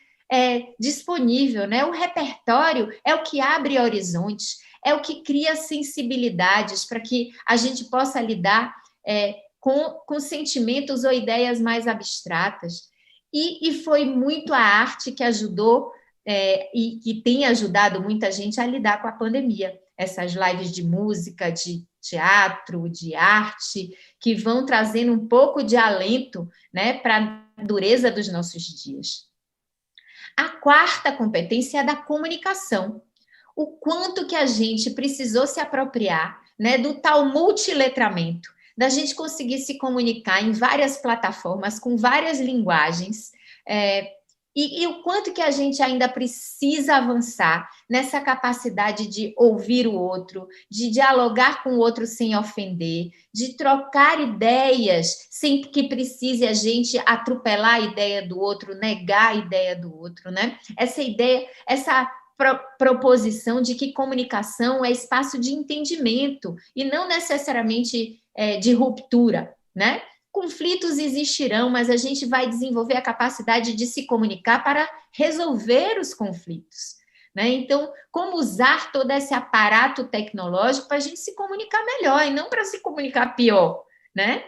disponível, né? O repertório é o que abre horizontes, é o que cria sensibilidades para que a gente possa lidar com sentimentos ou ideias mais abstratas. E foi muito a arte que ajudou e que tem ajudado muita gente a lidar com a pandemia. Essas lives de música, de teatro, de arte, que vão trazendo um pouco de alento, né, para a dureza dos nossos dias. A quarta competência é a da comunicação. O quanto que a gente precisou se apropriar, né, do tal multiletramento, da gente conseguir se comunicar em várias plataformas, com várias linguagens, e o quanto que a gente ainda precisa avançar nessa capacidade de ouvir o outro, de dialogar com o outro sem ofender, de trocar ideias sem que precise a gente atropelar a ideia do outro, negar a ideia do outro, né? Essa ideia, essa proposição de que comunicação é espaço de entendimento e não necessariamente de ruptura, né? conflitos existirão, mas a gente vai desenvolver a capacidade de se comunicar para resolver os conflitos, né? Então, como usar todo esse aparato tecnológico para a gente se comunicar melhor e não para se comunicar pior, né?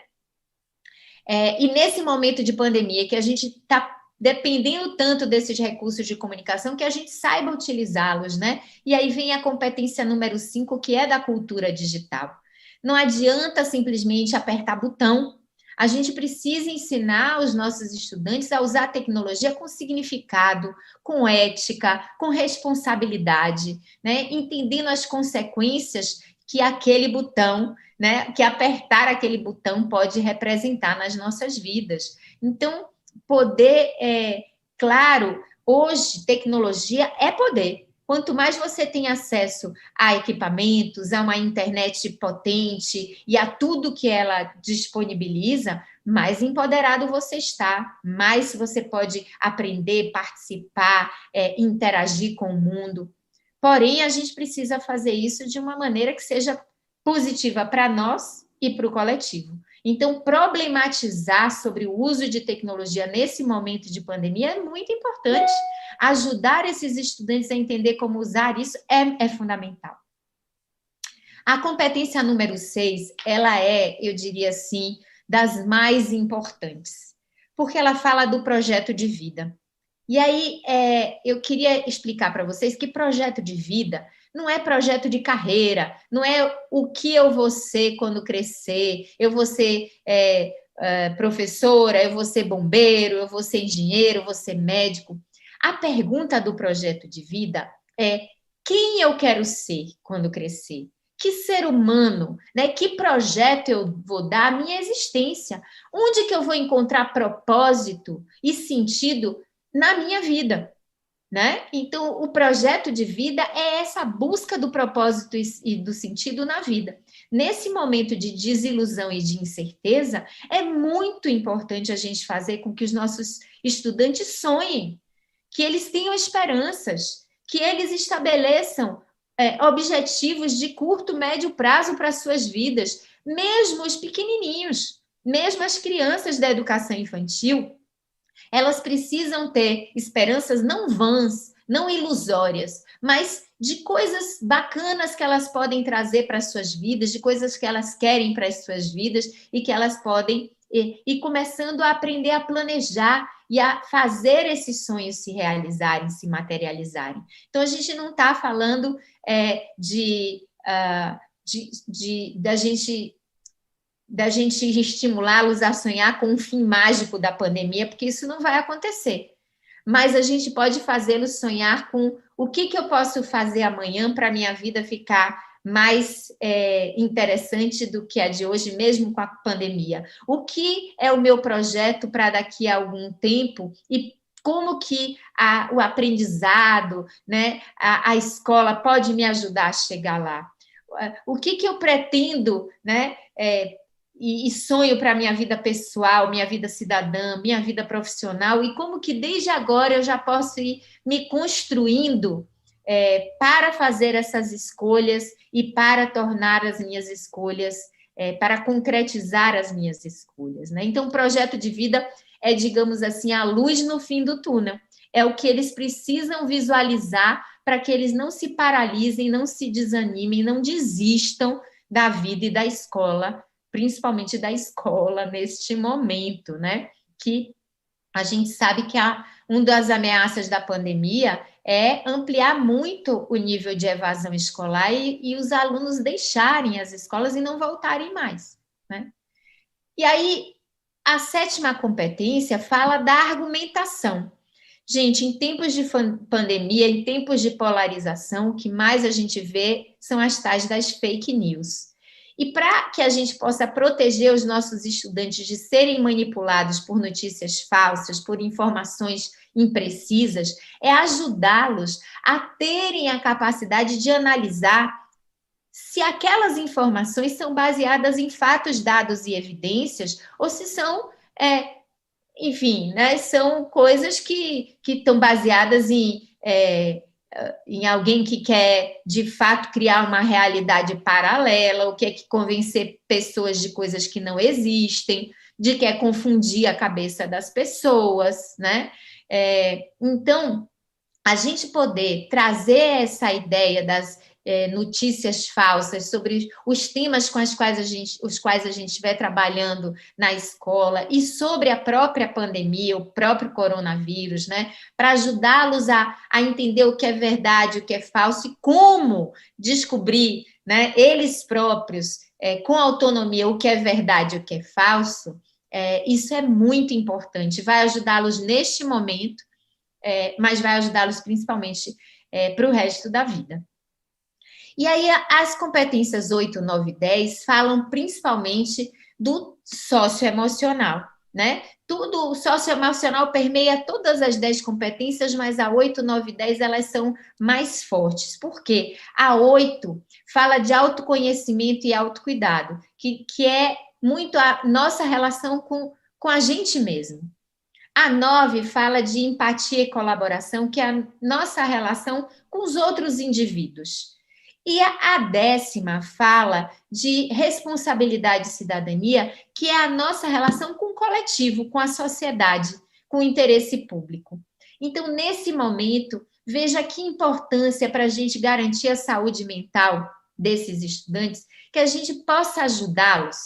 E nesse momento de pandemia, que a gente está dependendo tanto desses recursos de comunicação, que a gente saiba utilizá-los, né? E aí vem a competência número 5, que é da cultura digital. Não adianta simplesmente apertar botão. A gente precisa ensinar os nossos estudantes a usar a tecnologia com significado, com ética, com responsabilidade, né? Entendendo as consequências que aquele botão, né? Que apertar aquele botão pode representar nas nossas vidas. Então, poder, claro, hoje tecnologia é poder. Quanto mais você tem acesso a equipamentos, a uma internet potente e a tudo que ela disponibiliza, mais empoderado você está, mais você pode aprender, participar, interagir com o mundo. Porém, a gente precisa fazer isso de uma maneira que seja positiva para nós e para o coletivo. Então, problematizar sobre o uso de tecnologia nesse momento de pandemia é muito importante. Ajudar esses estudantes a entender como usar isso é fundamental. A competência número 6, ela eu diria assim, das mais importantes, porque ela fala do projeto de vida. E aí, eu queria explicar para vocês que projeto de vida não é projeto de carreira, não é o que eu vou ser quando crescer, eu vou ser professora, eu vou ser bombeiro, eu vou ser engenheiro, eu vou ser médico. A pergunta do projeto de vida é quem eu quero ser quando crescer? Que ser humano, né? Que projeto eu vou dar à minha existência? Onde que eu vou encontrar propósito e sentido na minha vida? Né? Então, o projeto de vida é essa busca do propósito e do sentido na vida. Nesse momento de desilusão e de incerteza, é muito importante a gente fazer com que os nossos estudantes sonhem, que eles tenham esperanças, que eles estabeleçam objetivos de curto, médio prazo para as suas vidas, mesmo os pequenininhos, mesmo as crianças da educação infantil. Elas precisam ter esperanças não vãs, não ilusórias, mas de coisas bacanas que elas podem trazer para as suas vidas, de coisas que elas querem para as suas vidas e que elas podem ir começando a aprender a planejar e a fazer esses sonhos se realizarem, se materializarem. Então, a gente não está falando da gente estimulá-los a sonhar com um fim mágico da pandemia, porque isso não vai acontecer. Mas a gente pode fazê-los sonhar com o que eu posso fazer amanhã para a minha vida ficar mais interessante do que a de hoje, mesmo com a pandemia. O que é o meu projeto para daqui a algum tempo e como que o aprendizado, né, a escola pode me ajudar a chegar lá? O que eu pretendo, né, e sonho para a minha vida pessoal, minha vida cidadã, minha vida profissional, e como que desde agora eu já posso ir me construindo para fazer essas escolhas e para tornar as minhas escolhas, para concretizar as minhas escolhas, né? Então, o projeto de vida é, digamos assim, a luz no fim do túnel. É o que eles precisam visualizar para que eles não se paralisem, não se desanimem, não desistam da vida e da escola, principalmente da escola neste momento, né? Que a gente sabe que uma das ameaças da pandemia é ampliar muito o nível de evasão escolar e os alunos deixarem as escolas e não voltarem mais, né? E aí, a 7ª competência fala da argumentação. Gente, em tempos de pandemia, em tempos de polarização, o que mais a gente vê são as tais das fake news. E para que a gente possa proteger os nossos estudantes de serem manipulados por notícias falsas, por informações imprecisas, é ajudá-los a terem a capacidade de analisar se aquelas informações são baseadas em fatos, dados e evidências, ou se são, enfim, né, são coisas que estão baseadas em alguém que quer, de fato, criar uma realidade paralela, ou quer convencer pessoas de coisas que não existem. de que é confundir a cabeça das pessoas, né? Então, a gente poder trazer essa ideia das notícias falsas sobre os temas com os quais a gente estiver trabalhando na escola e sobre a própria pandemia, o próprio coronavírus, né? Para ajudá-los a entender o que é verdade, o que é falso e como descobrir, né, eles próprios, com autonomia, o que é verdade e o que é falso. Isso é muito importante, vai ajudá-los neste momento, mas vai ajudá-los principalmente para o resto da vida. E aí, as competências 8, 9 e 10 falam principalmente do socioemocional, né? O socioemocional permeia todas as 10 competências, mas a 8, 9 e 10 elas são mais fortes. Por quê? A 8 fala de autoconhecimento e autocuidado, que é muito a nossa relação com a gente mesmo. A 9 fala de empatia e colaboração, que é a nossa relação com os outros indivíduos. E a 10ª fala de responsabilidade e cidadania, que é a nossa relação com o coletivo, com a sociedade, com o interesse público. Então, nesse momento, veja que importância para a gente garantir a saúde mental desses estudantes, que a gente possa ajudá-los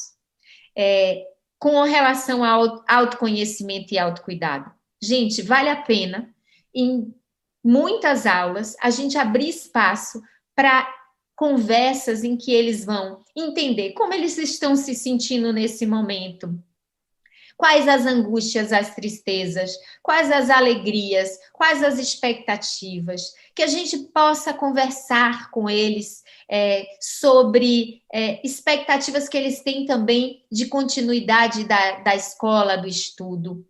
com relação ao autoconhecimento e autocuidado. Gente, vale a pena, em muitas aulas, a gente abrir espaço para conversas em que eles vão entender como eles estão se sentindo nesse momento, quais as angústias, as tristezas, quais as alegrias, quais as expectativas, que a gente possa conversar com eles sobre expectativas que eles têm também de continuidade da escola, do estudo,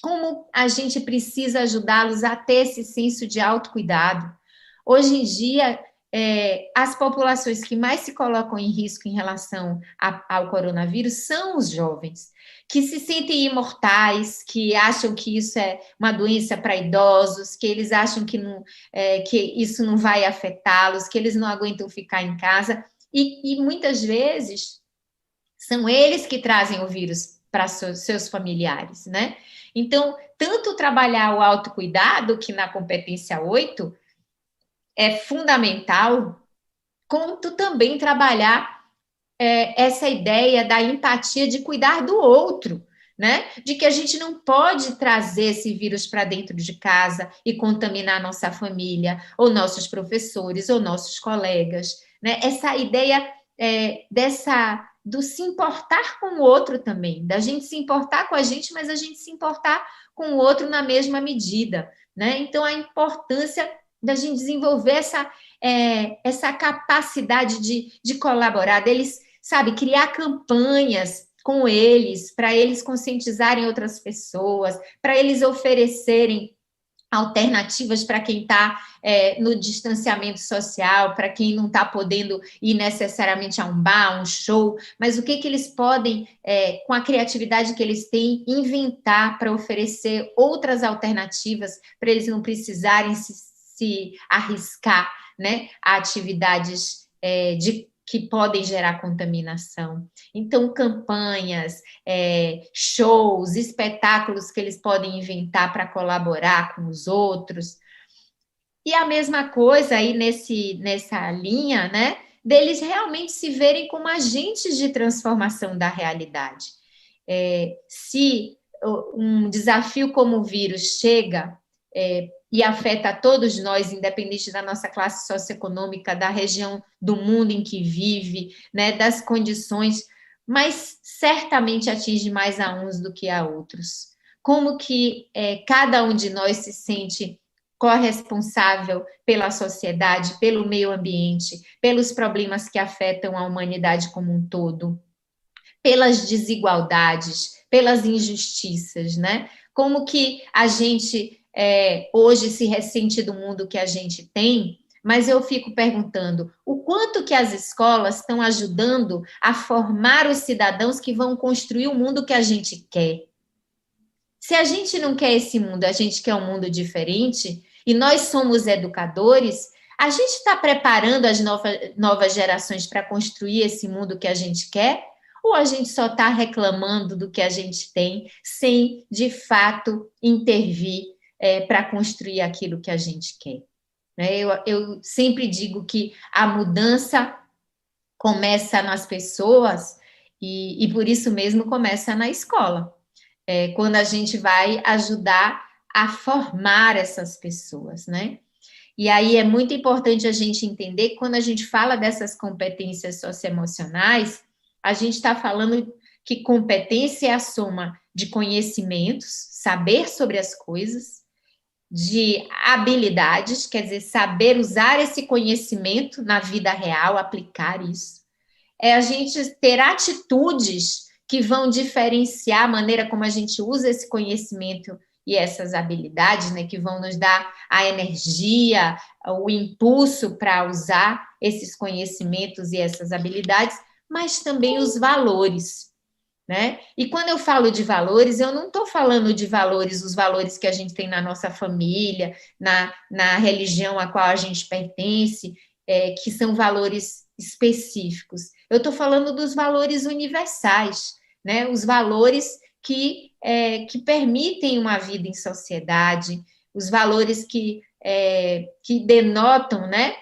como a gente precisa ajudá-los a ter esse senso de autocuidado. Hoje em dia, as populações que mais se colocam em risco em relação ao coronavírus são os jovens, que se sentem imortais, que acham que isso é uma doença para idosos, que eles acham que isso não vai afetá-los, que eles não aguentam ficar em casa, e muitas vezes são eles que trazem o vírus para seus familiares, né? Então, tanto trabalhar o autocuidado, que na competência 8 é fundamental, quanto também trabalhar essa ideia da empatia de cuidar do outro, né? De que a gente não pode trazer esse vírus para dentro de casa e contaminar nossa família, ou nossos professores, ou nossos colegas, né? Essa ideia do se importar com o outro também, da gente se importar com a gente, mas a gente se importar com o outro na mesma medida, né? Então, a importância da gente desenvolver essa capacidade de colaborar, deles, sabe, criar campanhas com eles, para eles conscientizarem outras pessoas, para eles oferecerem alternativas para quem está no distanciamento social, para quem não está podendo ir necessariamente a um bar, um show, mas o que eles podem, com a criatividade que eles têm, inventar para oferecer outras alternativas, para eles não precisarem se arriscar, né, a atividades que podem gerar contaminação. Então, campanhas, shows, espetáculos que eles podem inventar para colaborar com os outros. E a mesma coisa aí nessa linha, né, deles realmente se verem como agentes de transformação da realidade. Se um desafio como o vírus chega e afeta a todos nós, independente da nossa classe socioeconômica, da região do mundo em que vive, né, das condições, mas certamente atinge mais a uns do que a outros. Como que cada um de nós se sente corresponsável pela sociedade, pelo meio ambiente, pelos problemas que afetam a humanidade como um todo, pelas desigualdades, pelas injustiças, né? Como que a gente hoje se ressente do mundo que a gente tem, mas eu fico perguntando o quanto que as escolas estão ajudando a formar os cidadãos que vão construir o mundo que a gente quer. Se a gente não quer esse mundo, a gente quer um mundo diferente, e nós somos educadores, a gente está preparando as novas gerações para construir esse mundo que a gente quer? ou a gente só está reclamando do que a gente tem, sem, de fato, intervir para construir aquilo que a gente quer? Né? Eu sempre digo que a mudança começa nas pessoas e por isso mesmo começa na escola. Quando a gente vai ajudar a formar essas pessoas, né? E aí é muito importante a gente entender que quando a gente fala dessas competências socioemocionais, a gente está falando que competência é a soma de conhecimentos, saber sobre as coisas, de habilidades, quer dizer, saber usar esse conhecimento na vida real, aplicar isso. É a gente ter atitudes que vão diferenciar a maneira como a gente usa esse conhecimento e essas habilidades, né, que vão nos dar a energia, o impulso para usar esses conhecimentos e essas habilidades, mas também os valores, né? E quando eu falo de valores, eu não estou falando de valores, os valores que a gente tem na nossa família, na religião a qual a gente pertence, que são valores específicos. Eu estou falando dos valores universais, né? Os valores que permitem uma vida em sociedade, os valores que denotam, né,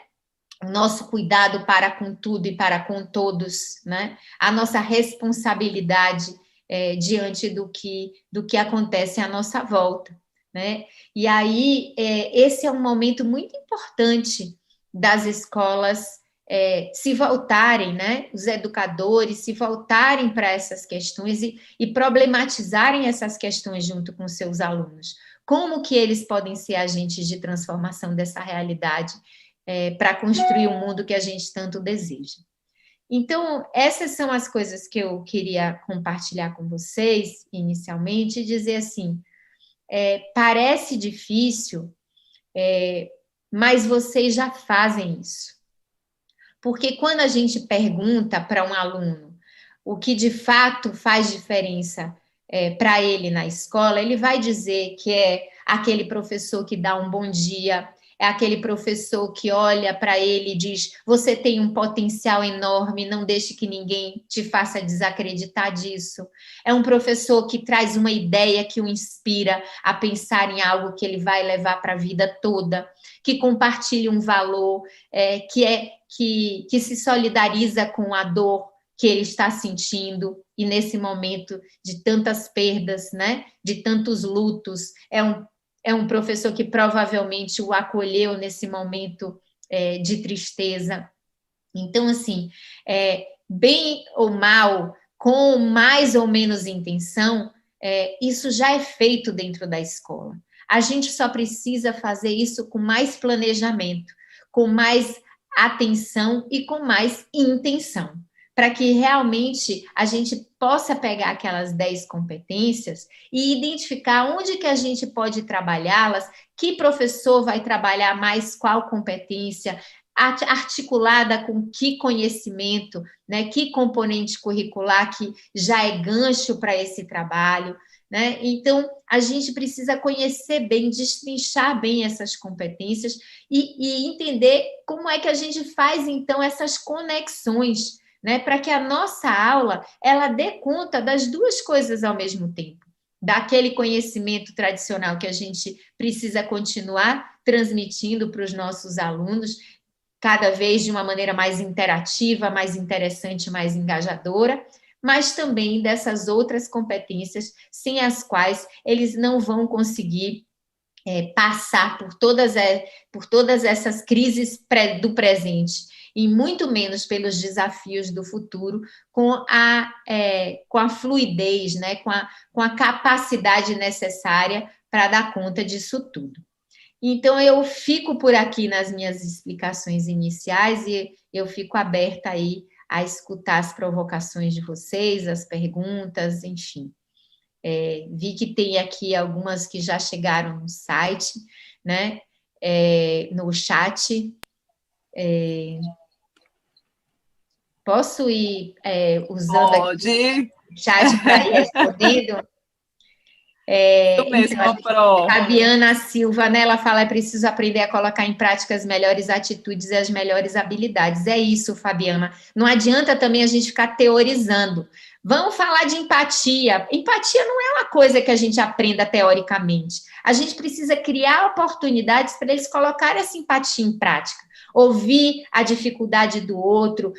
o nosso cuidado para com tudo e para com todos, né, a nossa responsabilidade diante do que acontece à nossa volta, né? E aí, esse é um momento muito importante das escolas se voltarem, né, os educadores se voltarem para essas questões e problematizarem essas questões junto com seus alunos. Como que eles podem ser agentes de transformação dessa realidade para construir o mundo que a gente tanto deseja? Então, essas são as coisas que eu queria compartilhar com vocês, inicialmente, e dizer assim, parece difícil, mas vocês já fazem isso. Porque quando a gente pergunta para um aluno o que de fato faz diferença para ele na escola, ele vai dizer que é aquele professor que dá um bom dia, é aquele professor que olha para ele e diz: você tem um potencial enorme, não deixe que ninguém te faça desacreditar disso. É um professor que traz uma ideia que o inspira a pensar em algo que ele vai levar para a vida toda, que compartilha um valor, que se solidariza com a dor que ele está sentindo, e nesse momento de tantas perdas, né, de tantos lutos, é um professor que provavelmente o acolheu nesse momento de tristeza. Então, assim, bem ou mal, com mais ou menos intenção, isso já é feito dentro da escola. A gente só precisa fazer isso com mais planejamento, com mais atenção e com mais intenção, para que realmente a gente possa pegar aquelas 10 competências e identificar onde que a gente pode trabalhá-las, que professor vai trabalhar mais qual competência, articulada com que conhecimento, né, que componente curricular que já é gancho para esse trabalho, né? Então, a gente precisa conhecer bem, destrinchar bem essas competências e entender como é que a gente faz, então, essas conexões, né, para que a nossa aula ela dê conta das duas coisas ao mesmo tempo. Daquele conhecimento tradicional que a gente precisa continuar transmitindo para os nossos alunos, cada vez de uma maneira mais interativa, mais interessante, mais engajadora, mas também dessas outras competências sem as quais eles não vão conseguir passar por todas essas crises do presente, e muito menos pelos desafios do futuro, com a fluidez, né, com a capacidade necessária para dar conta disso tudo. Então, eu fico por aqui nas minhas explicações iniciais e eu fico aberta aí a escutar as provocações de vocês, as perguntas, enfim. Vi que tem aqui algumas que já chegaram no site, né? No chat. Posso ir usando Pode. Aqui o chat para ir respondendo? Pro. Fabiana Silva, né, ela fala: é preciso aprender a colocar em prática as melhores atitudes e as melhores habilidades. É isso, Fabiana. Não adianta também a gente ficar teorizando. Vamos falar de empatia. Empatia não é uma coisa que a gente aprenda teoricamente. A gente precisa criar oportunidades para eles colocarem essa empatia em prática. Ouvir a dificuldade do outro,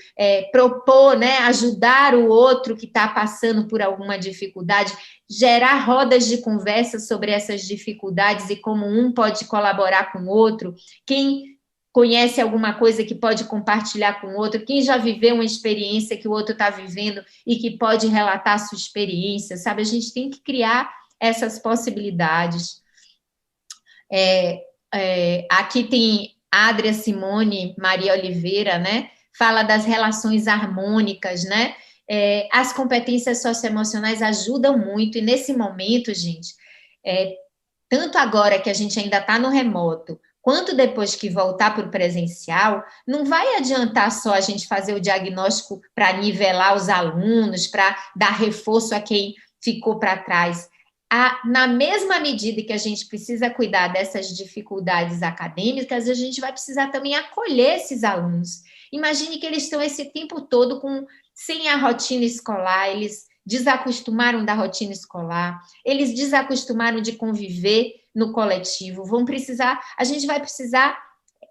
propor, né, ajudar o outro que está passando por alguma dificuldade, gerar rodas de conversa sobre essas dificuldades e como um pode colaborar com o outro. Quem conhece alguma coisa que pode compartilhar com o outro, quem já viveu uma experiência que o outro está vivendo e que pode relatar a sua experiência, sabe? A gente tem que criar essas possibilidades. Aqui tem Adria Simone Maria Oliveira, né? Fala das relações harmônicas, né? As competências socioemocionais ajudam muito, e nesse momento, gente, tanto agora que a gente ainda está no remoto, quanto depois que voltar para o presencial, não vai adiantar só a gente fazer o diagnóstico para nivelar os alunos, para dar reforço a quem ficou para trás. Na mesma medida que a gente precisa cuidar dessas dificuldades acadêmicas, a gente vai precisar também acolher esses alunos. Imagine que eles estão esse tempo todo sem a rotina escolar, eles desacostumaram da rotina escolar, eles desacostumaram de conviver no coletivo, a gente vai precisar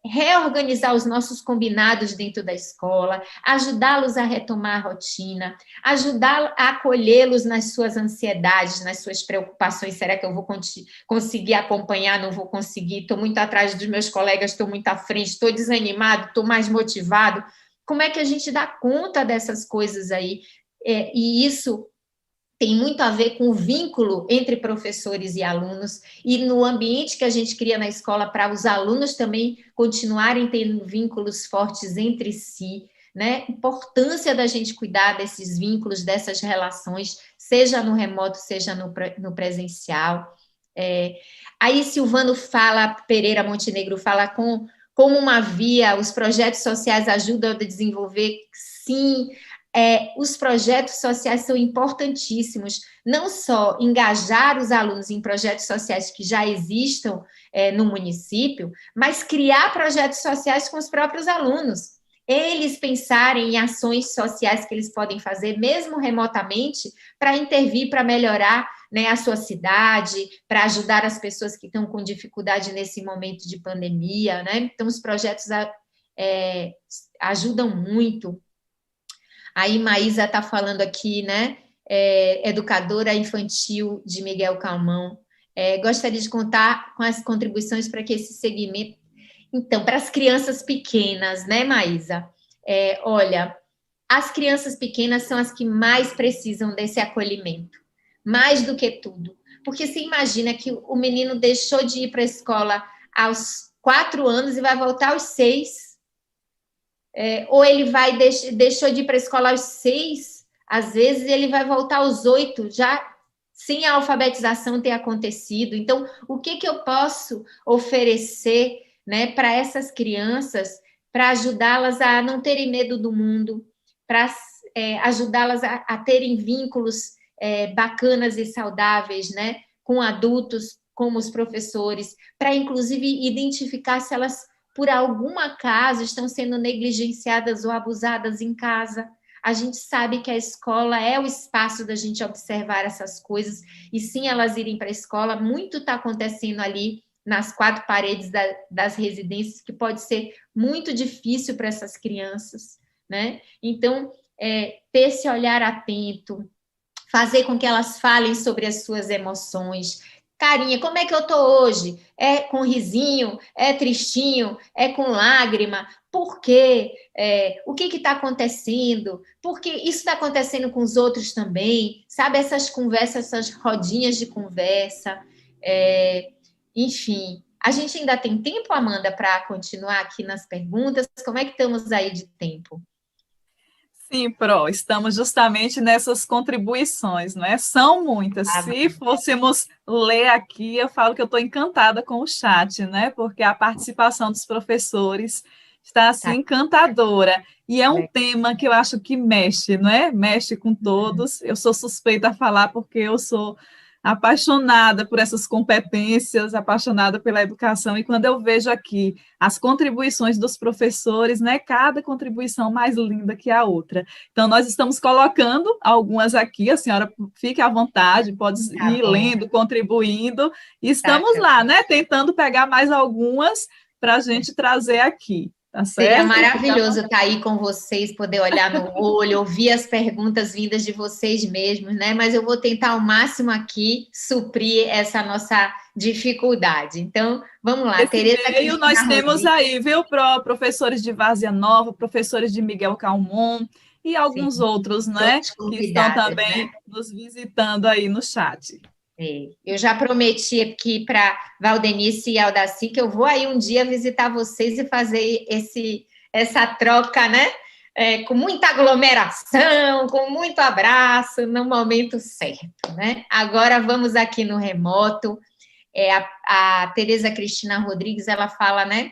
reorganizar os nossos combinados dentro da escola, ajudá-los a retomar a rotina, ajudar a acolhê-los nas suas ansiedades, nas suas preocupações. Será que eu vou conseguir acompanhar? Não vou conseguir? Estou muito atrás dos meus colegas, estou muito à frente, estou desanimado, estou mais motivado. Como é que a gente dá conta dessas coisas aí? E isso tem muito a ver com o vínculo entre professores e alunos, e no ambiente que a gente cria na escola para os alunos também continuarem tendo vínculos fortes entre si, né? Importância da gente cuidar desses vínculos, dessas relações, seja no remoto, seja no presencial. Aí Silvano Pereira Montenegro fala como uma via, os projetos sociais ajudam a desenvolver, sim. Os projetos sociais são importantíssimos, não só engajar os alunos em projetos sociais que já existam no município, mas criar projetos sociais com os próprios alunos. Eles pensarem em ações sociais que eles podem fazer, mesmo remotamente, para intervir, para melhorar, né, a sua cidade, para ajudar as pessoas que estão com dificuldade nesse momento de pandemia, né? Então, os projetos ajudam muito. Aí Maísa está falando aqui, né? Educadora infantil de Miguel Calmon. Gostaria de contar com as contribuições para que esse segmento... Então, para as crianças pequenas, né, Maísa? Olha, as crianças pequenas são as que mais precisam desse acolhimento, mais do que tudo. Porque você imagina que o menino deixou de ir para a escola aos 4 anos e vai voltar aos 6. Ou ele deixou de ir para a escola aos 6, às vezes ele vai voltar aos 8, já sem a alfabetização ter acontecido. Então, o que eu posso oferecer, né, para essas crianças, para ajudá-las a não terem medo do mundo, para ajudá-las a terem vínculos bacanas e saudáveis, né, com adultos, como os professores, para, inclusive, identificar se elas por algum acaso estão sendo negligenciadas ou abusadas em casa. A gente sabe que a escola é o espaço da gente observar essas coisas, e sim elas irem para a escola, muito está acontecendo ali nas 4 paredes das residências, que pode ser muito difícil para essas crianças, né? Então, ter esse olhar atento, fazer com que elas falem sobre as suas emoções. Carinha, como é que eu estou hoje? É com risinho? É tristinho? É com lágrima? Por quê? O que está acontecendo? Porque isso está acontecendo com os outros também? Sabe, essas conversas, essas rodinhas de conversa. Enfim, a gente ainda tem tempo, Amanda, para continuar aqui nas perguntas? Como é que estamos aí de tempo? Sim, Pro, estamos justamente nessas contribuições, não é? São muitas. Se fôssemos ler aqui, eu falo que eu estou encantada com o chat, né? Porque a participação dos professores está assim encantadora. E é um tema que eu acho que mexe, não é? Mexe com todos. Eu sou suspeita a falar porque eu sou apaixonada por essas competências, apaixonada pela educação, e quando eu vejo aqui as contribuições dos professores, né, cada contribuição mais linda que a outra. Então, nós estamos colocando algumas aqui, a senhora fique à vontade, pode ir lendo, contribuindo, e estamos lá, né, tentando pegar mais algumas para a gente trazer aqui. Tá certo? Seria maravilhoso estar aí com vocês, poder olhar no olho, ouvir as perguntas vindas de vocês mesmos, né? Mas eu vou tentar ao máximo aqui suprir essa nossa dificuldade. Então, vamos lá. Tereza Cristina nós temos aí, viu, professores de Várzea Nova, professores de Miguel Calmon e alguns outros, né, que estão também nos visitando aí no chat. Eu já prometi aqui para Valdenice e Aldaci que eu vou aí um dia visitar vocês e fazer essa troca, né? Com muita aglomeração, com muito abraço, no momento certo, né? Agora vamos aqui no remoto. A Tereza Cristina Rodrigues, ela fala, né?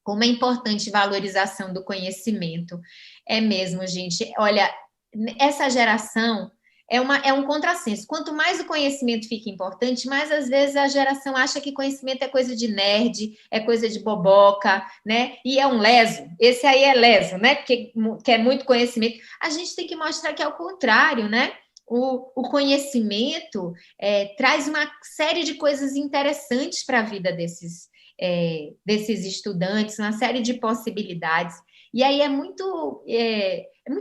Como é importante a valorização do conhecimento. É mesmo, gente. Olha, essa geração... É um contrassenso. Quanto mais o conhecimento fica importante, mais às vezes a geração acha que conhecimento é coisa de nerd, é coisa de boboca, né? E é um leso. Esse aí é leso, né? Porque quer muito conhecimento. A gente tem que mostrar que é o contrário, né? O conhecimento traz uma série de coisas interessantes para a vida desses estudantes, uma série de possibilidades. E aí é muito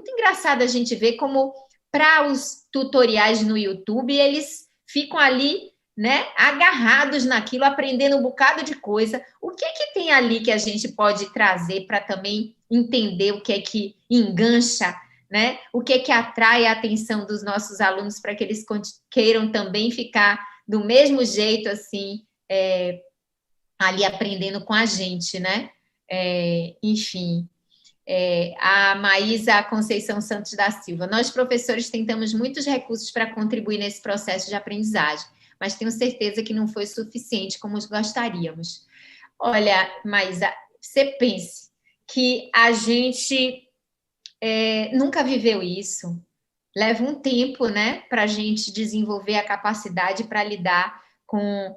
engraçado a gente ver como... Para os tutoriais no YouTube, eles ficam ali, né, agarrados naquilo, aprendendo um bocado de coisa. O que tem ali que a gente pode trazer para também entender o que é que engancha, né? O que é que atrai a atenção dos nossos alunos para que eles queiram também ficar do mesmo jeito, assim, ali aprendendo com a gente, né? Enfim... a Maísa Conceição Santos da Silva. Nós, professores, tentamos muitos recursos para contribuir nesse processo de aprendizagem, mas tenho certeza que não foi suficiente como gostaríamos. Olha, Maísa, você pense que a gente nunca viveu isso. Leva um tempo, né, para a gente desenvolver a capacidade para lidar com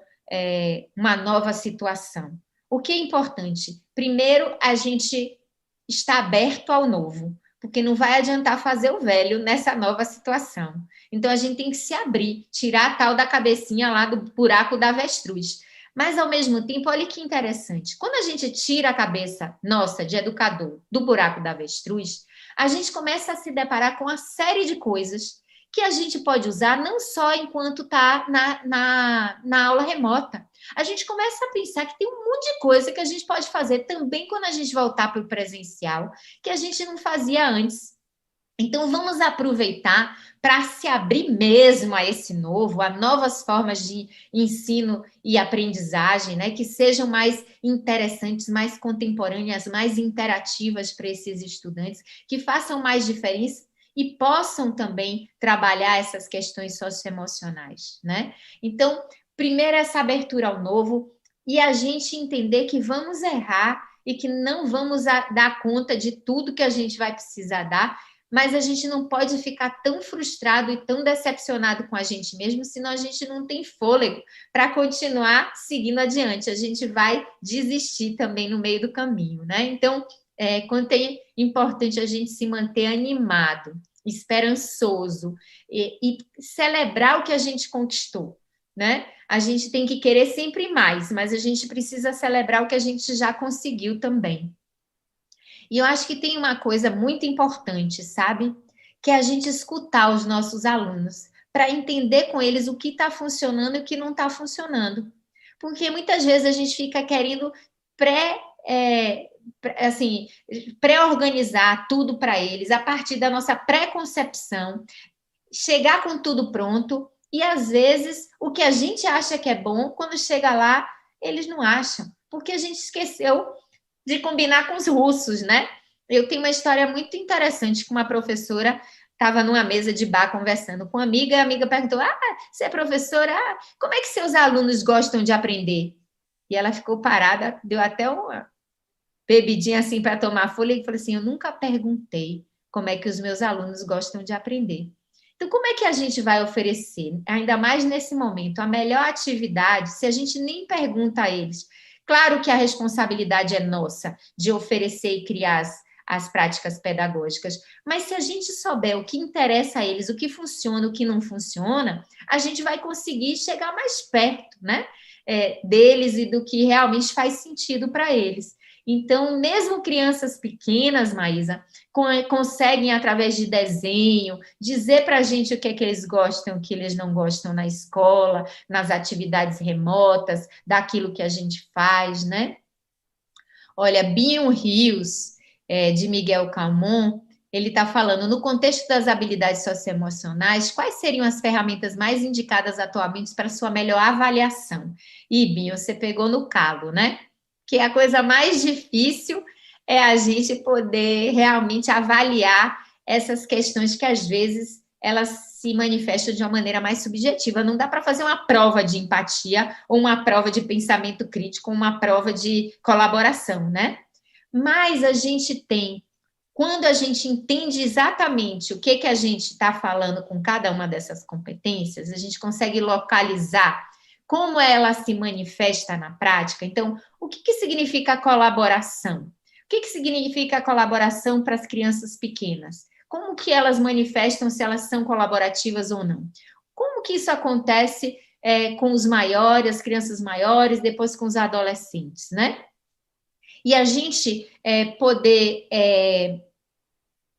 uma nova situação. O que é importante? Primeiro, a gente está aberto ao novo, porque não vai adiantar fazer o velho nessa nova situação. Então, a gente tem que se abrir, tirar a tal da cabecinha lá do buraco da avestruz. Mas, ao mesmo tempo, olha que interessante. Quando a gente tira a cabeça nossa, de educador, do buraco da avestruz, a gente começa a se deparar com uma série de coisas que a gente pode usar não só enquanto está na aula remota. A gente começa a pensar que tem um monte de coisa que a gente pode fazer também quando a gente voltar para o presencial, que a gente não fazia antes. Então, vamos aproveitar para se abrir mesmo a esse novo, a novas formas de ensino e aprendizagem, né, que sejam mais interessantes, mais contemporâneas, mais interativas para esses estudantes, que façam mais diferença e possam também trabalhar essas questões socioemocionais, né? Então, primeiro, essa abertura ao novo e a gente entender que vamos errar e que não vamos dar conta de tudo que a gente vai precisar dar, mas a gente não pode ficar tão frustrado e tão decepcionado com a gente mesmo, senão a gente não tem fôlego para continuar seguindo adiante. A gente vai desistir também no meio do caminho, né? Então, quanto é importante a gente se manter animado, esperançoso e celebrar o que a gente conquistou, né? A gente tem que querer sempre mais, mas a gente precisa celebrar o que a gente já conseguiu também. E eu acho que tem uma coisa muito importante, sabe? Que é a gente escutar os nossos alunos, para entender com eles o que está funcionando e o que não está funcionando. Porque muitas vezes a gente fica querendo pré-organizar tudo para eles, a partir da nossa pré-concepção, chegar com tudo pronto, e às vezes o que a gente acha que é bom, quando chega lá, eles não acham, porque a gente esqueceu de combinar com os russos, né? Eu tenho uma história muito interessante com uma professora, estava numa mesa de bar conversando com uma amiga, e a amiga perguntou, você é professora? Como é que seus alunos gostam de aprender? E ela ficou parada, deu até uma bebidinha assim para tomar fôlego e falou assim, eu nunca perguntei como é que os meus alunos gostam de aprender. Então, como é que a gente vai oferecer, ainda mais nesse momento, a melhor atividade se a gente nem pergunta a eles? Claro que a responsabilidade é nossa de oferecer e criar as práticas pedagógicas, mas se a gente souber o que interessa a eles, o que funciona, o que não funciona, a gente vai conseguir chegar mais perto, né, deles e do que realmente faz sentido para eles. Então, mesmo crianças pequenas, Maísa, conseguem, através de desenho, dizer para a gente o que é que eles gostam, o que eles não gostam na escola, nas atividades remotas, daquilo que a gente faz, né? Olha, Binho Rios, de Miguel Calmon, ele está falando, no contexto das habilidades socioemocionais, quais seriam as ferramentas mais indicadas atualmente para sua melhor avaliação? E, Binho, você pegou no calo, né? Que a coisa mais difícil é a gente poder realmente avaliar essas questões que, às vezes, elas se manifestam de uma maneira mais subjetiva. Não dá para fazer uma prova de empatia, ou uma prova de pensamento crítico, ou uma prova de colaboração, né? Mas a gente tem, quando a gente entende exatamente o que a gente está falando com cada uma dessas competências, a gente consegue localizar como ela se manifesta na prática. Então, o que significa colaboração? O que significa colaboração para as crianças pequenas? Como que elas manifestam se elas são colaborativas ou não? Como que isso acontece com os maiores, as crianças maiores, depois com os adolescentes, né? E a gente poder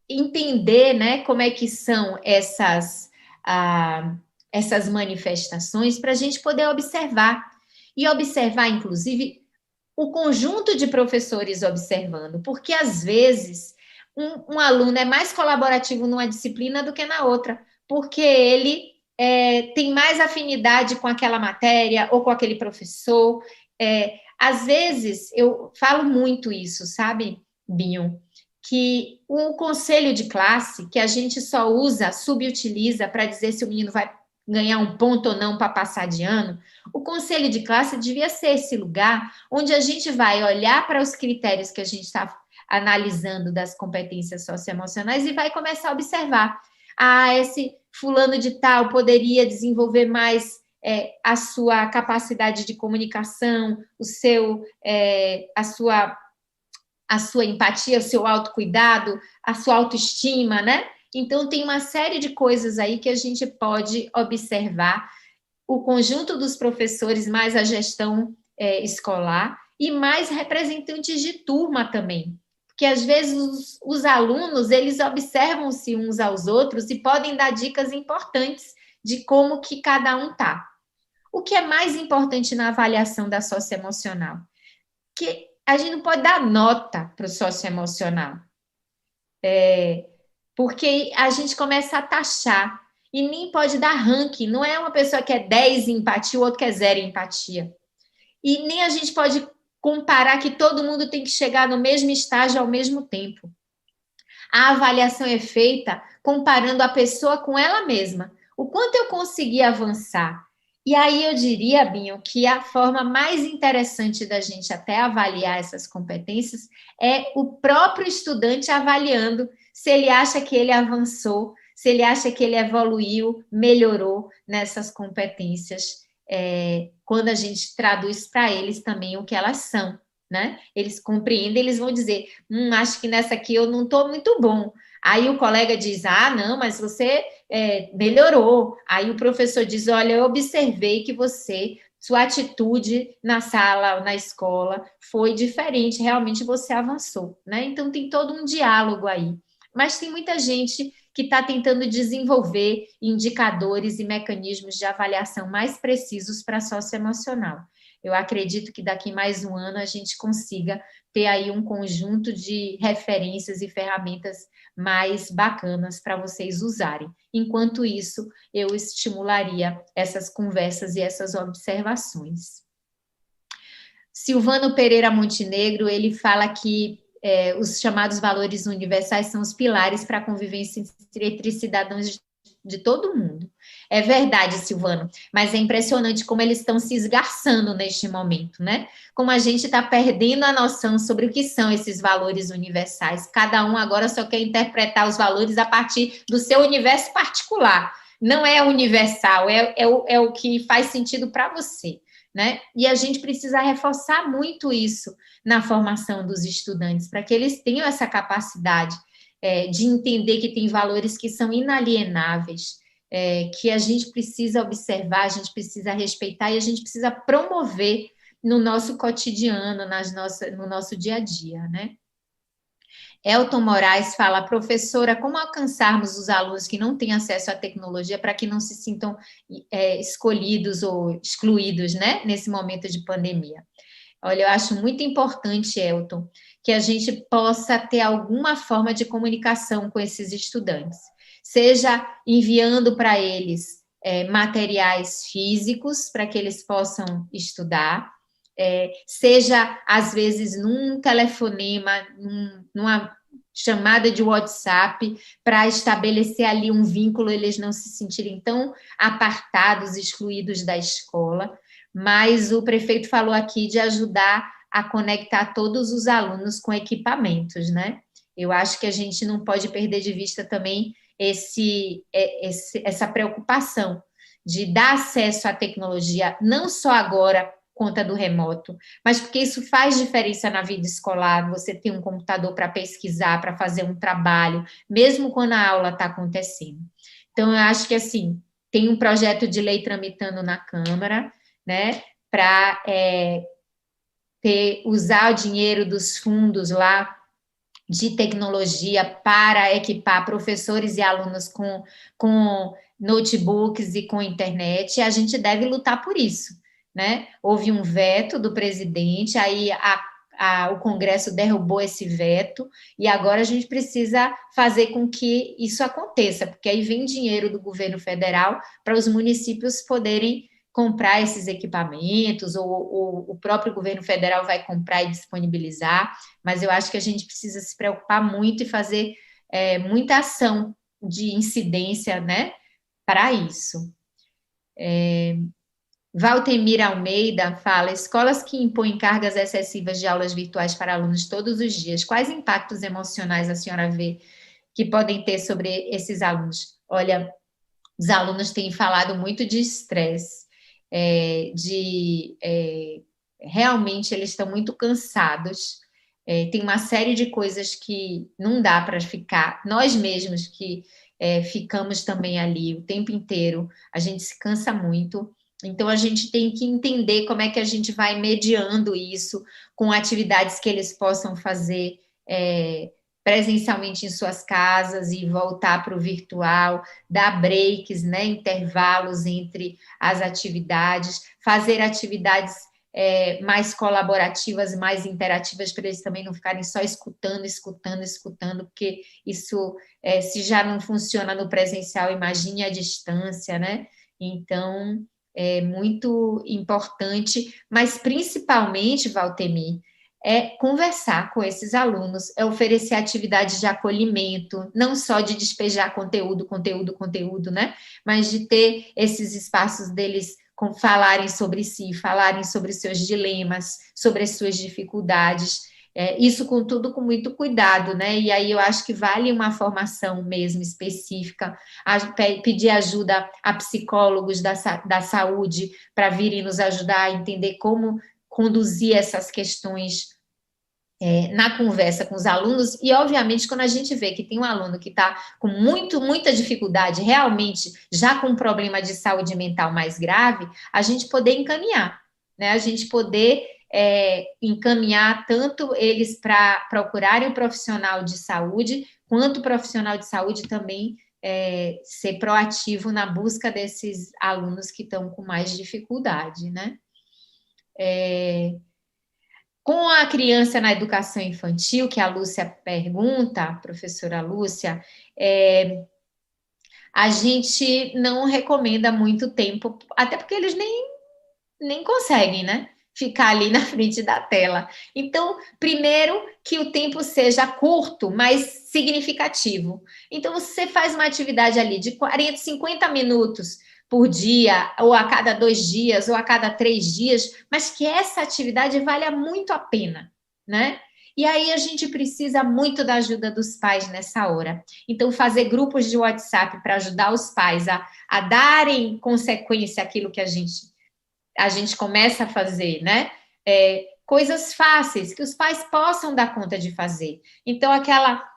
entender, né, como é que são essas manifestações para a gente poder observar. E observar, inclusive, o conjunto de professores observando, porque, às vezes, um aluno é mais colaborativo numa disciplina do que na outra, porque ele tem mais afinidade com aquela matéria ou com aquele professor. Às vezes, eu falo muito isso, sabe, Binho? Que o conselho de classe, que a gente só usa, subutiliza para dizer se o menino vai ganhar um ponto ou não para passar de ano, o conselho de classe devia ser esse lugar onde a gente vai olhar para os critérios que a gente está analisando das competências socioemocionais e vai começar a observar. Esse fulano de tal poderia desenvolver mais a sua capacidade de comunicação, a sua empatia, o seu autocuidado, a sua autoestima, né? Então, tem uma série de coisas aí que a gente pode observar, o conjunto dos professores, mais a gestão escolar, e mais representantes de turma também. Porque, às vezes, os alunos, eles observam-se uns aos outros e podem dar dicas importantes de como que cada um está. O que é mais importante na avaliação da socioemocional? Que a gente não pode dar nota para o socioemocional. Porque a gente começa a taxar e nem pode dar ranking. Não é uma pessoa que é 10 em empatia, o outro que é 0 em empatia. E nem a gente pode comparar que todo mundo tem que chegar no mesmo estágio ao mesmo tempo. A avaliação é feita comparando a pessoa com ela mesma. O quanto eu consegui avançar. E aí eu diria, Binho, que a forma mais interessante da gente até avaliar essas competências é o próprio estudante avaliando se ele acha que ele avançou, se ele acha que ele evoluiu, melhorou nessas competências, quando a gente traduz para eles também o que elas são, né? Eles compreendem, eles vão dizer, acho que nessa aqui eu não estou muito bom. Aí o colega diz, não, mas você melhorou. Aí o professor diz, olha, eu observei que sua atitude na sala, na escola, foi diferente, realmente você avançou, né? Então tem todo um diálogo aí. Mas tem muita gente que está tentando desenvolver indicadores e mecanismos de avaliação mais precisos para a socioemocional. Eu acredito que daqui mais um ano a gente consiga ter aí um conjunto de referências e ferramentas mais bacanas para vocês usarem. Enquanto isso, eu estimularia essas conversas e essas observações. Silvano Pereira Montenegro, ele fala que os chamados valores universais são os pilares para a convivência entre cidadãos de todo mundo. É verdade, Silvano, mas é impressionante como eles estão se esgarçando neste momento, né? Como a gente está perdendo a noção sobre o que são esses valores universais. Cada um agora só quer interpretar os valores a partir do seu universo particular. Não é universal, é o que faz sentido para você, né? E a gente precisa reforçar muito isso na formação dos estudantes, para que eles tenham essa capacidade de entender que tem valores que são inalienáveis, que a gente precisa observar, a gente precisa respeitar e a gente precisa promover no nosso cotidiano, no nosso dia a dia, né? Elton Moraes fala, professora, como alcançarmos os alunos que não têm acesso à tecnologia para que não se sintam escolhidos ou excluídos, né, nesse momento de pandemia? Olha, eu acho muito importante, Elton, que a gente possa ter alguma forma de comunicação com esses estudantes, seja enviando para eles materiais físicos para que eles possam estudar, seja, às vezes, num telefonema, numa chamada de WhatsApp, para estabelecer ali um vínculo, eles não se sentirem tão apartados, excluídos da escola. Mas o prefeito falou aqui de ajudar a conectar todos os alunos com equipamentos, né? Eu acho que a gente não pode perder de vista também essa preocupação de dar acesso à tecnologia, não só agora, conta do remoto, mas porque isso faz diferença na vida escolar, você tem um computador para pesquisar, para fazer um trabalho, mesmo quando a aula está acontecendo. Então, eu acho que, assim, tem um projeto de lei tramitando na Câmara, né, para usar o dinheiro dos fundos lá de tecnologia para equipar professores e alunos com notebooks e com internet, e a gente deve lutar por isso, né? Houve um veto do presidente, aí o Congresso derrubou esse veto, e agora a gente precisa fazer com que isso aconteça, porque aí vem dinheiro do governo federal para os municípios poderem comprar esses equipamentos, ou o próprio governo federal vai comprar e disponibilizar, mas eu acho que a gente precisa se preocupar muito e fazer muita ação de incidência, né, para isso. Valtemir Almeida fala, escolas que impõem cargas excessivas de aulas virtuais para alunos todos os dias, quais impactos emocionais a senhora vê que podem ter sobre esses alunos? Olha, os alunos têm falado muito de estresse, realmente eles estão muito cansados, tem uma série de coisas que não dá para ficar, nós mesmos que ficamos também ali o tempo inteiro, a gente se cansa muito, então a gente tem que entender como é que a gente vai mediando isso com atividades que eles possam fazer presencialmente em suas casas e voltar para o virtual, dar breaks, né, intervalos entre as atividades, fazer atividades mais colaborativas, mais interativas, para eles também não ficarem só escutando, porque isso, se já não funciona no presencial, imagine a distância, né? Então, é muito importante, mas principalmente, Valtemir, conversar com esses alunos, oferecer atividades de acolhimento, não só de despejar conteúdo, né? Mas de ter esses espaços deles falarem sobre si, falarem sobre seus dilemas, sobre as suas dificuldades, isso com muito cuidado, né? E aí eu acho que vale uma formação mesmo específica, pedir ajuda a psicólogos da saúde para virem nos ajudar a entender como conduzir essas questões na conversa com os alunos, e obviamente quando a gente vê que tem um aluno que está com muita dificuldade, realmente já com um problema de saúde mental mais grave, a gente poder encaminhar, né? A gente poder encaminhar tanto eles para procurarem o profissional de saúde, quanto o profissional de saúde também ser proativo na busca desses alunos que estão com mais dificuldade, né? Com a criança na educação infantil, que a Lúcia pergunta, a professora Lúcia, a gente não recomenda muito tempo, até porque eles nem conseguem, né? ficar ali na frente da tela. Então, primeiro, que o tempo seja curto, mas significativo. Então, você faz uma atividade ali de 40, 50 minutos por dia, ou a cada 2 dias, ou a cada 3 dias, mas que essa atividade valha muito a pena, né? E aí a gente precisa muito da ajuda dos pais nessa hora. Então, fazer grupos de WhatsApp para ajudar os pais a darem consequência àquilo que a gente começa a fazer, né? Coisas fáceis que os pais possam dar conta de fazer. Então, aquela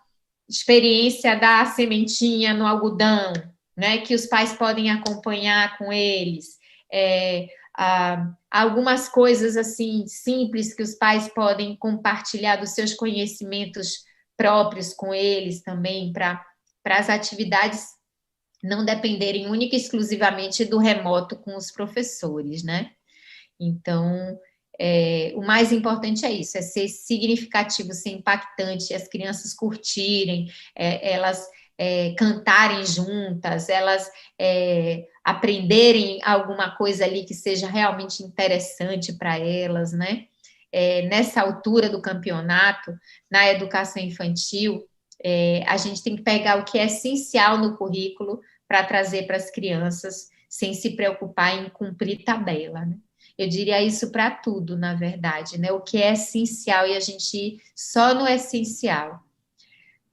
experiência da sementinha no algodão, né? Que os pais podem acompanhar com eles. Algumas coisas assim simples que os pais podem compartilhar dos seus conhecimentos próprios com eles também, para as atividades não dependerem única e exclusivamente do remoto com os professores, né? Então, o mais importante é isso, é ser significativo, ser impactante, as crianças curtirem, elas cantarem juntas, elas aprenderem alguma coisa ali que seja realmente interessante para elas, né? Nessa altura do campeonato, na educação infantil, a gente tem que pegar o que é essencial no currículo para trazer para as crianças, sem se preocupar em cumprir tabela, né? Eu diria isso para tudo, na verdade, né? O que é essencial e a gente ir só no essencial.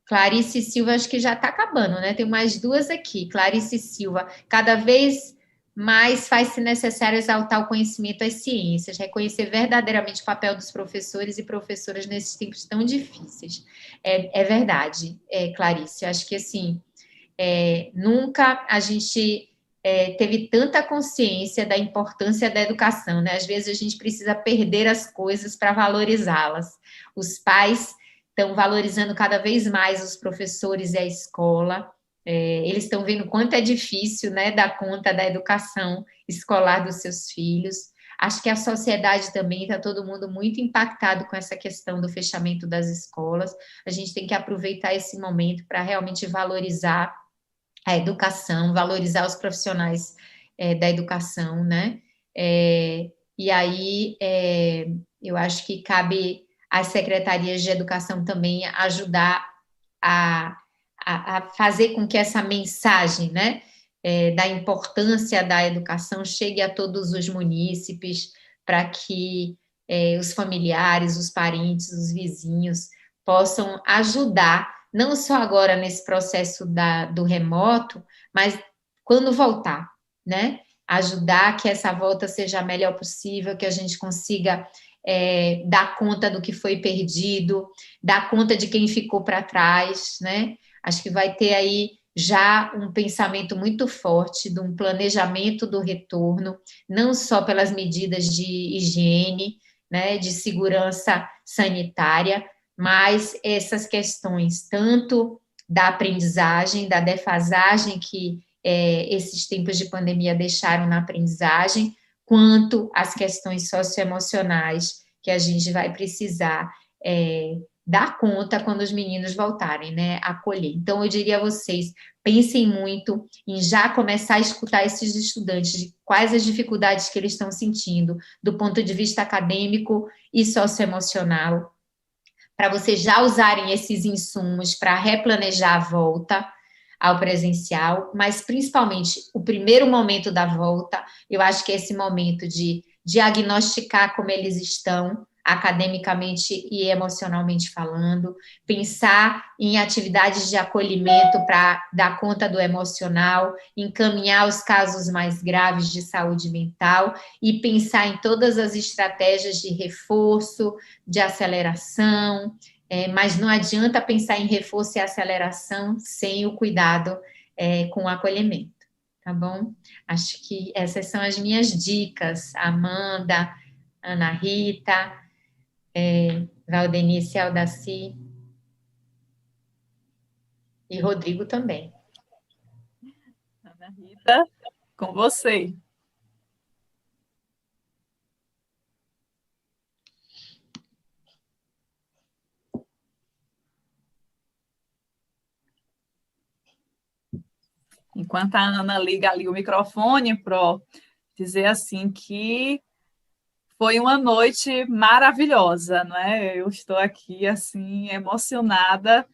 Clarice Silva, acho que já está acabando, né? Tem mais 2 aqui. Clarice Silva, cada vez mais faz-se necessário exaltar o conhecimento às ciências, reconhecer verdadeiramente o papel dos professores e professoras nesses tempos tão difíceis. É verdade, Clarice. Eu acho que, assim, nunca a gente teve tanta consciência da importância da educação, né? Às vezes a gente precisa perder as coisas para valorizá-las. Os pais estão valorizando cada vez mais os professores e a escola. Eles estão vendo quanto é difícil, né, dar conta da educação escolar dos seus filhos. Acho que a sociedade também está todo mundo muito impactado com essa questão do fechamento das escolas. A gente tem que aproveitar esse momento para realmente valorizar a educação, valorizar os profissionais da educação, né? E aí eu acho que cabe às secretarias de educação também ajudar a fazer com que essa mensagem, né, da importância da educação chegue a todos os munícipes, para que os familiares, os parentes, os vizinhos possam ajudar, não só agora nesse processo do remoto, mas quando voltar, né? Ajudar que essa volta seja a melhor possível, que a gente consiga dar conta do que foi perdido, dar conta de quem ficou para trás, né? Acho que vai ter aí já um pensamento muito forte de um planejamento do retorno, não só pelas medidas de higiene, né, de segurança sanitária, mas essas questões tanto da aprendizagem, da defasagem que esses tempos de pandemia deixaram na aprendizagem, quanto as questões socioemocionais que a gente vai precisar dar conta quando os meninos voltarem, né, a acolher. Então, eu diria a vocês, pensem muito em já começar a escutar esses estudantes, de quais as dificuldades que eles estão sentindo, do ponto de vista acadêmico e socioemocional, para vocês já usarem esses insumos para replanejar a volta ao presencial, mas principalmente o primeiro momento da volta, eu acho que é esse momento de diagnosticar como eles estão, academicamente e emocionalmente falando, pensar em atividades de acolhimento para dar conta do emocional, encaminhar os casos mais graves de saúde mental e pensar em todas as estratégias de reforço, de aceleração, mas não adianta pensar em reforço e aceleração sem o cuidado com o acolhimento, tá bom? Acho que essas são as minhas dicas, Amanda, Ana Rita, Valdenice, Aldaci e Rodrigo também. Ana Rita, com você. Enquanto a Ana liga ali o microfone para dizer assim que Foi uma noite maravilhosa, não é? Eu estou aqui, assim, emocionada.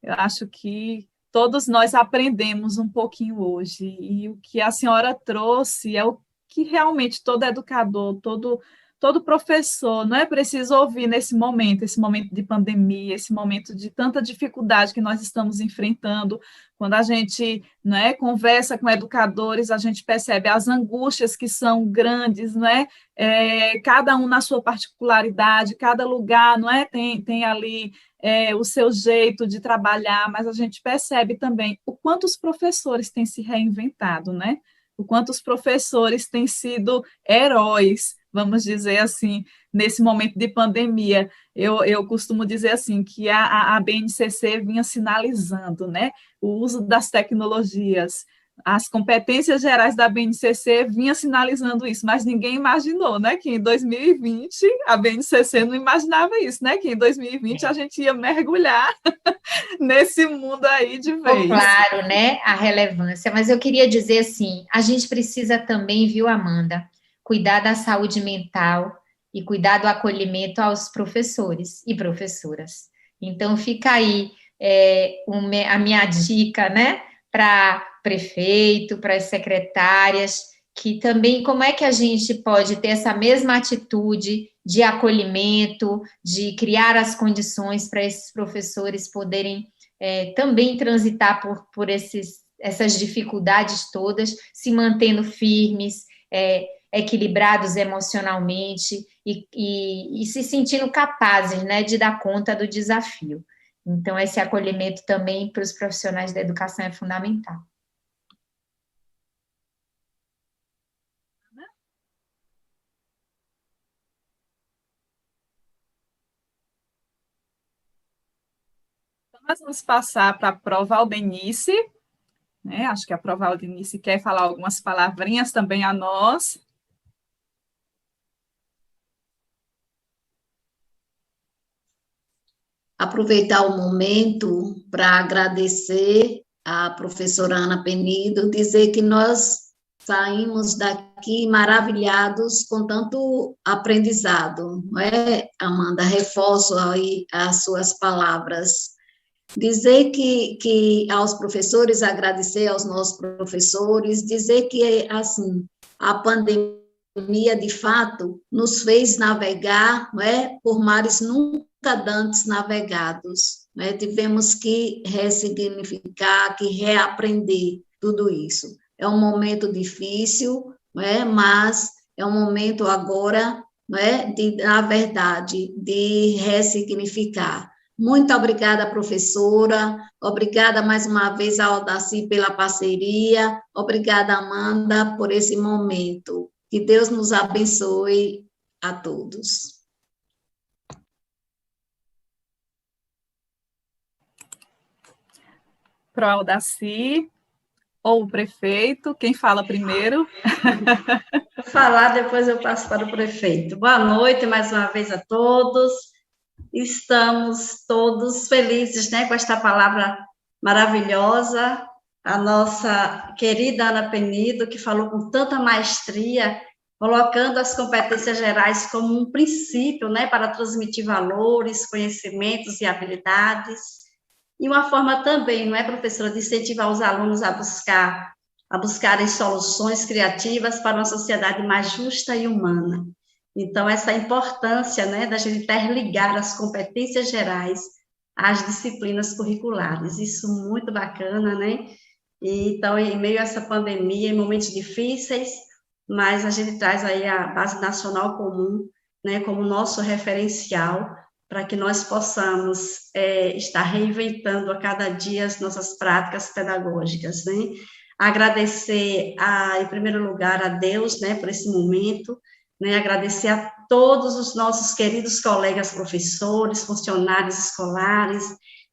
Eu acho que todos nós aprendemos um pouquinho hoje, e o que a senhora trouxe é o que realmente todo educador, todo professor, não é preciso ouvir nesse momento, esse momento de pandemia, esse momento de tanta dificuldade que nós estamos enfrentando. Quando a gente, não é, conversa com educadores, a gente percebe as angústias que são grandes, não é? Cada um na sua particularidade, cada lugar, não é? Tem ali o seu jeito de trabalhar, mas a gente percebe também o quanto os professores têm se reinventado, né? O quanto os professores têm sido heróis, vamos dizer assim, nesse momento de pandemia. Eu costumo dizer assim, que a BNCC vinha sinalizando, né, o uso das tecnologias. As competências gerais da BNCC vinha sinalizando isso, mas ninguém imaginou, né, que em 2020, a BNCC não imaginava isso, né, que em 2020 a gente ia mergulhar nesse mundo aí de vez. Claro, né, a relevância, mas eu queria dizer assim, a gente precisa também, viu, Amanda, cuidar da saúde mental e cuidar do acolhimento aos professores e professoras. Então, fica aí a minha dica, né, para prefeito, para as secretárias, que também, como é que a gente pode ter essa mesma atitude de acolhimento, de criar as condições para esses professores poderem também transitar por essas dificuldades todas, se mantendo firmes, equilibrados emocionalmente e se sentindo capazes, né, de dar conta do desafio. Então, esse acolhimento também para os profissionais da educação é fundamental. Então, nós vamos passar para a Prova Aldenice, né? Acho que a Prova Aldenice quer falar algumas palavrinhas também a nós. Aproveitar o momento para agradecer à professora Ana Penido, dizer que nós saímos daqui maravilhados com tanto aprendizado, não é, Amanda? Reforço aí as suas palavras. Dizer que aos professores, agradecer aos nossos professores, dizer que, assim, a pandemia, de fato, nos fez navegar, não é, por mares nunca dantes navegados, né? Tivemos que ressignificar, que reaprender tudo isso. É um momento difícil, né? Mas é um momento agora, né, na verdade, de ressignificar. Muito obrigada, professora, obrigada mais uma vez ao Aldaci pela parceria, obrigada, Amanda, por esse momento. Que Deus nos abençoe a todos. Pro Aldaci, ou o prefeito, quem fala primeiro? Vou falar, depois eu passo para o prefeito. Boa noite mais uma vez a todos. Estamos todos felizes, né, com esta palavra maravilhosa, a nossa querida Ana Penido, que falou com tanta maestria, colocando as competências gerais como um princípio, né, para transmitir valores, conhecimentos e habilidades, e uma forma também, não é, professora, de incentivar os alunos a buscarem soluções criativas para uma sociedade mais justa e humana. Então, essa importância, né, da gente interligar as competências gerais às disciplinas curriculares, isso muito bacana, né? E, então, em meio a essa pandemia, em momentos difíceis, mas a gente traz aí a Base Nacional Comum, né, como nosso referencial, para que nós possamos estar reinventando a cada dia as nossas práticas pedagógicas, né? Agradecer, em primeiro lugar, a Deus, né, por esse momento, né, agradecer a todos os nossos queridos colegas professores, funcionários escolares,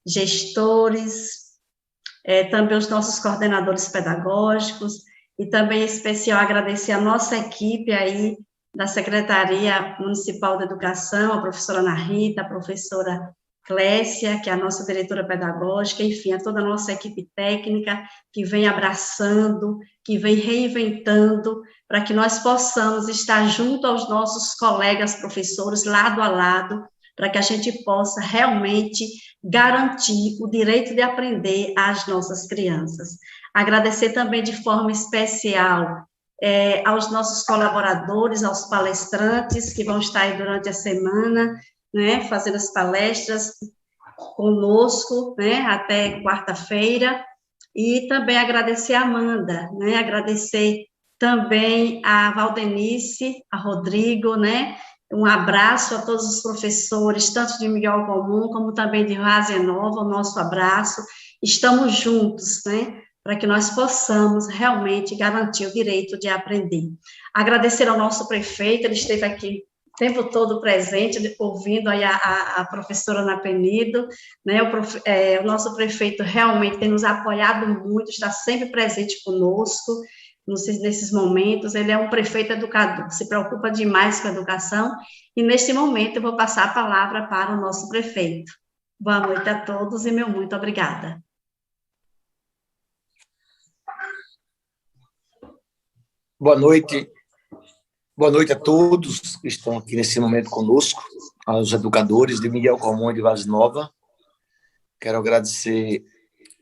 gestores, também os nossos coordenadores pedagógicos, e também, em especial, agradecer a nossa equipe aí da Secretaria Municipal de Educação, a professora Ana Rita, a professora Clécia, que é a nossa diretora pedagógica, enfim, a toda a nossa equipe técnica, que vem abraçando, que vem reinventando, para que nós possamos estar junto aos nossos colegas professores, lado a lado, para que a gente possa realmente garantir o direito de aprender às nossas crianças. Agradecer também de forma especial aos nossos colaboradores, aos palestrantes que vão estar aí durante a semana, né, fazendo as palestras conosco, né, até quarta-feira, e também agradecer a Amanda, né, agradecer também a Valdenice, a Rodrigo, né, um abraço a todos os professores, tanto de Miguel Comum, como também de Várzea Nova, o nosso abraço, estamos juntos, né, para que nós possamos realmente garantir o direito de aprender. Agradecer ao nosso prefeito, ele esteve aqui o tempo todo presente, ouvindo aí a professora Ana Penido, né, o nosso prefeito realmente tem nos apoiado muito, está sempre presente conosco, nesses momentos, ele é um prefeito educador, se preocupa demais com a educação, e neste momento eu vou passar a palavra para o nosso prefeito. Boa noite a todos e meu muito obrigada. Boa noite a todos que estão aqui nesse momento conosco, aos educadores de Miguel Comum e de Várzea Nova. Quero agradecer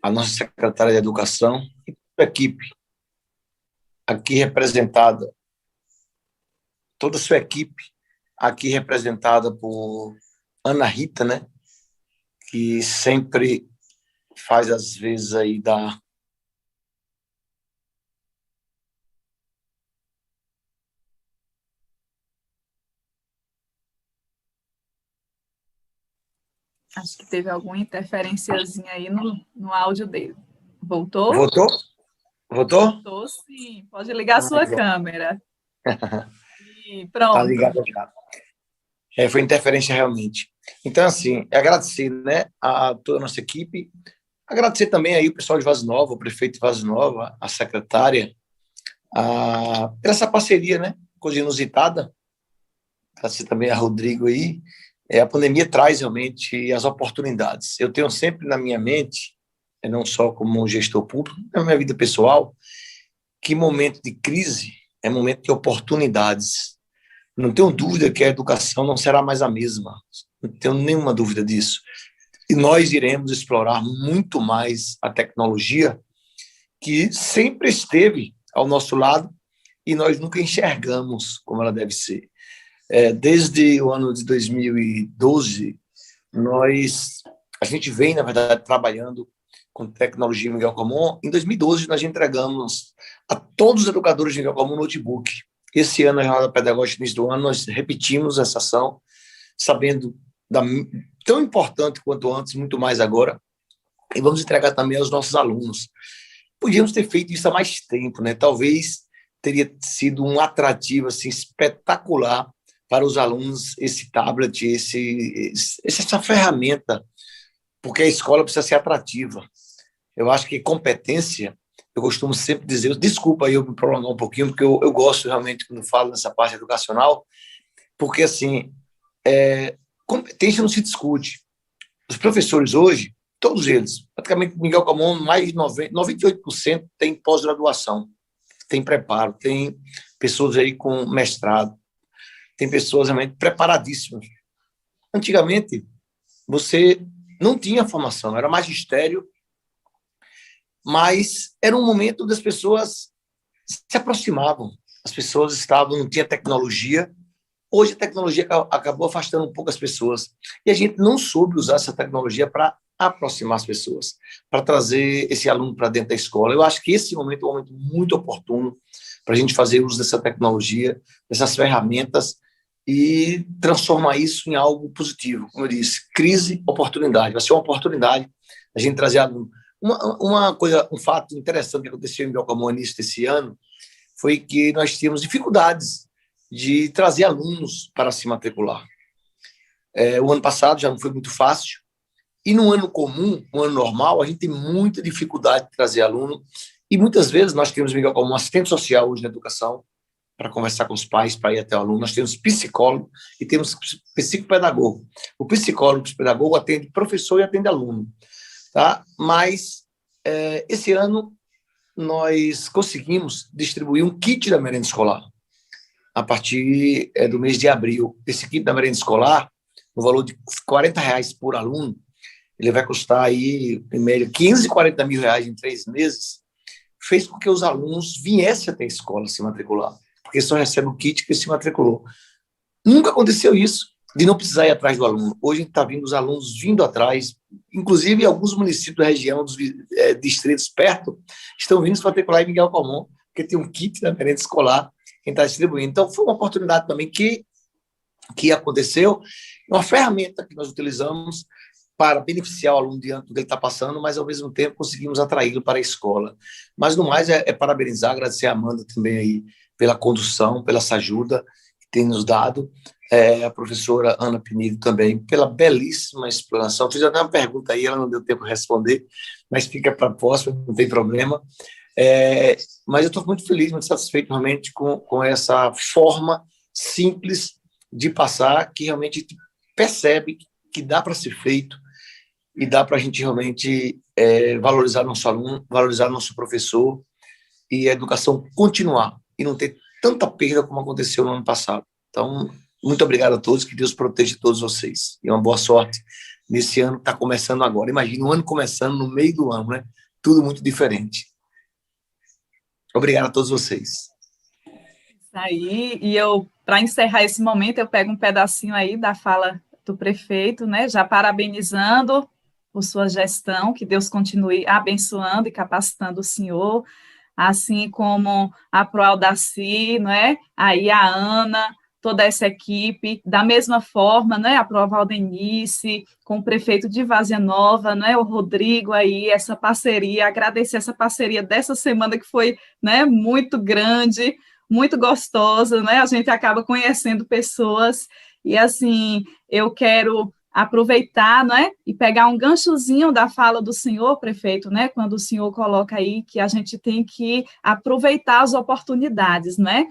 a nossa secretária de Educação e a equipe aqui representada, toda a sua equipe aqui representada por Ana Rita, né, que sempre faz, às vezes, aí da... Acho que teve alguma interferenciazinha aí no áudio dele. Voltou? Voltou? Voltou, sim. Pode ligar a sua câmera. E pronto. Está ligado já. Foi interferência realmente. Então, assim, agradecer, né, a toda a nossa equipe, agradecer também aí o pessoal de Várzea Nova, o prefeito de Várzea Nova, a secretária, por essa parceria, né, coisa inusitada. Agradecer também a Rodrigo aí. A pandemia traz realmente as oportunidades. Eu tenho sempre na minha mente, não só como gestor público, na minha vida pessoal, que momento de crise é momento de oportunidades. Não tenho dúvida que a educação não será mais a mesma. Não tenho nenhuma dúvida disso. E nós iremos explorar muito mais a tecnologia que sempre esteve ao nosso lado e nós nunca enxergamos como ela deve ser. Desde o ano de 2012, a gente vem, na verdade, trabalhando com tecnologia em Miguel Comum. Em 2012, nós entregamos a todos os educadores de Miguel Comum notebook. Esse ano, na jornada pedagógica, no início do ano, nós repetimos essa ação, sabendo tão importante quanto antes, muito mais agora, e vamos entregar também aos nossos alunos. Podíamos ter feito isso há mais tempo, né? Talvez teria sido um atrativo assim, espetacular para os alunos, esse tablet, essa ferramenta, porque a escola precisa ser atrativa. Eu acho que competência, eu costumo sempre dizer, desculpa aí eu me prolongar um pouquinho, porque eu gosto realmente quando falo nessa parte educacional, porque assim, competência não se discute. Os professores hoje, todos eles, praticamente Miguel Comum, mais de 98% tem pós-graduação, tem preparo, tem pessoas aí com mestrado, tem pessoas realmente preparadíssimas. Antigamente, você não tinha formação, era magistério, mas era um momento das pessoas se aproximavam, as pessoas não tinha tecnologia. Hoje a tecnologia acabou afastando um pouco as pessoas, e a gente não soube usar essa tecnologia para aproximar as pessoas, para trazer esse aluno para dentro da escola. Eu acho que esse momento é um momento muito oportuno para a gente fazer uso dessa tecnologia, dessas ferramentas, e transformar isso em algo positivo. Como eu disse, crise, oportunidade. Vai ser uma oportunidade a gente trazer aluno. Um fato interessante que aconteceu em Miguel Comum no início desse ano foi que nós tínhamos dificuldades de trazer alunos para se matricular. O ano passado já não foi muito fácil, e no ano comum, no ano normal, a gente tem muita dificuldade de trazer aluno, e muitas vezes nós temos, Miguel, como assistente social hoje na educação, para conversar com os pais, para ir até o aluno. Nós temos psicólogo e temos psicopedagogo. O psicólogo e o psicopedagogo atende professor e atende aluno. Tá? Mas, esse ano, nós conseguimos distribuir um kit da merenda escolar. A partir do mês de abril. Esse kit da merenda escolar, no valor de R$40 por aluno, ele vai custar aí, em média, 15, 40 mil reais em 3 meses, fez com que os alunos viessem até a escola se matricular, porque só recebe o kit que se matriculou. Nunca aconteceu isso, de não precisar ir atrás do aluno. Hoje a gente está vendo os alunos vindo atrás, inclusive alguns municípios da região, dos distritos perto, estão vindo se matricular em Miguel Comum, porque tem um kit da merenda escolar que está distribuindo. Então, foi uma oportunidade também que aconteceu, uma ferramenta que nós utilizamos para beneficiar o aluno diante do que ele está passando, mas, ao mesmo tempo, conseguimos atraí-lo para a escola. Mas, no mais, parabenizar, agradecer a Amanda também aí pela condução, pela essa ajuda que tem nos dado, a professora Ana Penido também, pela belíssima explanação. Fiz até uma pergunta aí, ela não deu tempo de responder, mas fica para a próxima, não tem problema. Mas eu estou muito feliz, muito satisfeito, realmente, com essa forma simples de passar, que realmente a gente percebe que dá para ser feito e dá para a gente realmente valorizar nosso aluno, valorizar nosso professor e a educação continuar e não ter tanta perda como aconteceu no ano passado. Então, muito obrigado a todos, que Deus proteja todos vocês e uma boa sorte nesse ano que está começando agora. Imagina um ano começando no meio do ano, né? Tudo muito diferente. Obrigado a todos vocês. Isso aí, e para encerrar esse momento, eu pego um pedacinho aí da fala do prefeito, né, já parabenizando por sua gestão, que Deus continue abençoando e capacitando o senhor, assim como a Proaldaci, né, aí a Ana, toda essa equipe, da mesma forma, né, a Valdenice, com o prefeito de Várzea Nova, né, o Rodrigo aí, essa parceria, agradecer essa parceria dessa semana que foi, né, muito grande, muito gostosa, né, a gente acaba conhecendo pessoas, e assim, eu quero aproveitar, né, e pegar um ganchozinho da fala do senhor prefeito, né, quando o senhor coloca aí que a gente tem que aproveitar as oportunidades, né,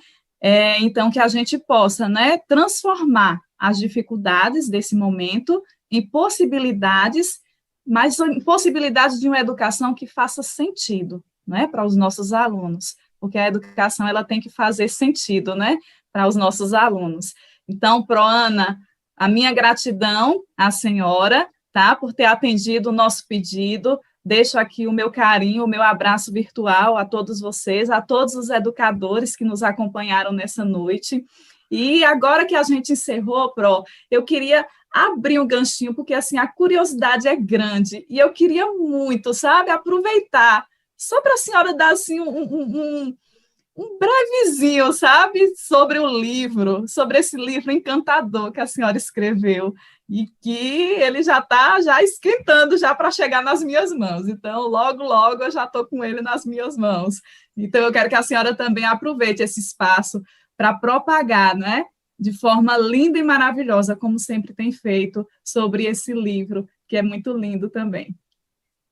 então, que a gente possa, né, transformar as dificuldades desse momento em possibilidades, mas em possibilidades de uma educação que faça sentido, né, para os nossos alunos, porque a educação ela tem que fazer sentido, né, para os nossos alunos. Então, Proana, a minha gratidão à senhora, tá, por ter atendido o nosso pedido. Deixo aqui o meu carinho, o meu abraço virtual a todos vocês, a todos os educadores que nos acompanharam nessa noite. E agora que a gente encerrou, Pro, eu queria abrir um ganchinho, porque assim, a curiosidade é grande, e eu queria muito, sabe, aproveitar, só para a senhora dar assim, um brevezinho, sabe, sobre o livro, sobre esse livro encantador que a senhora escreveu, e que ele já está esquentando já para chegar nas minhas mãos. Então, logo, logo, eu já estou com ele nas minhas mãos. Então, eu quero que a senhora também aproveite esse espaço para propagar, né, de forma linda e maravilhosa, como sempre tem feito, sobre esse livro, que é muito lindo também.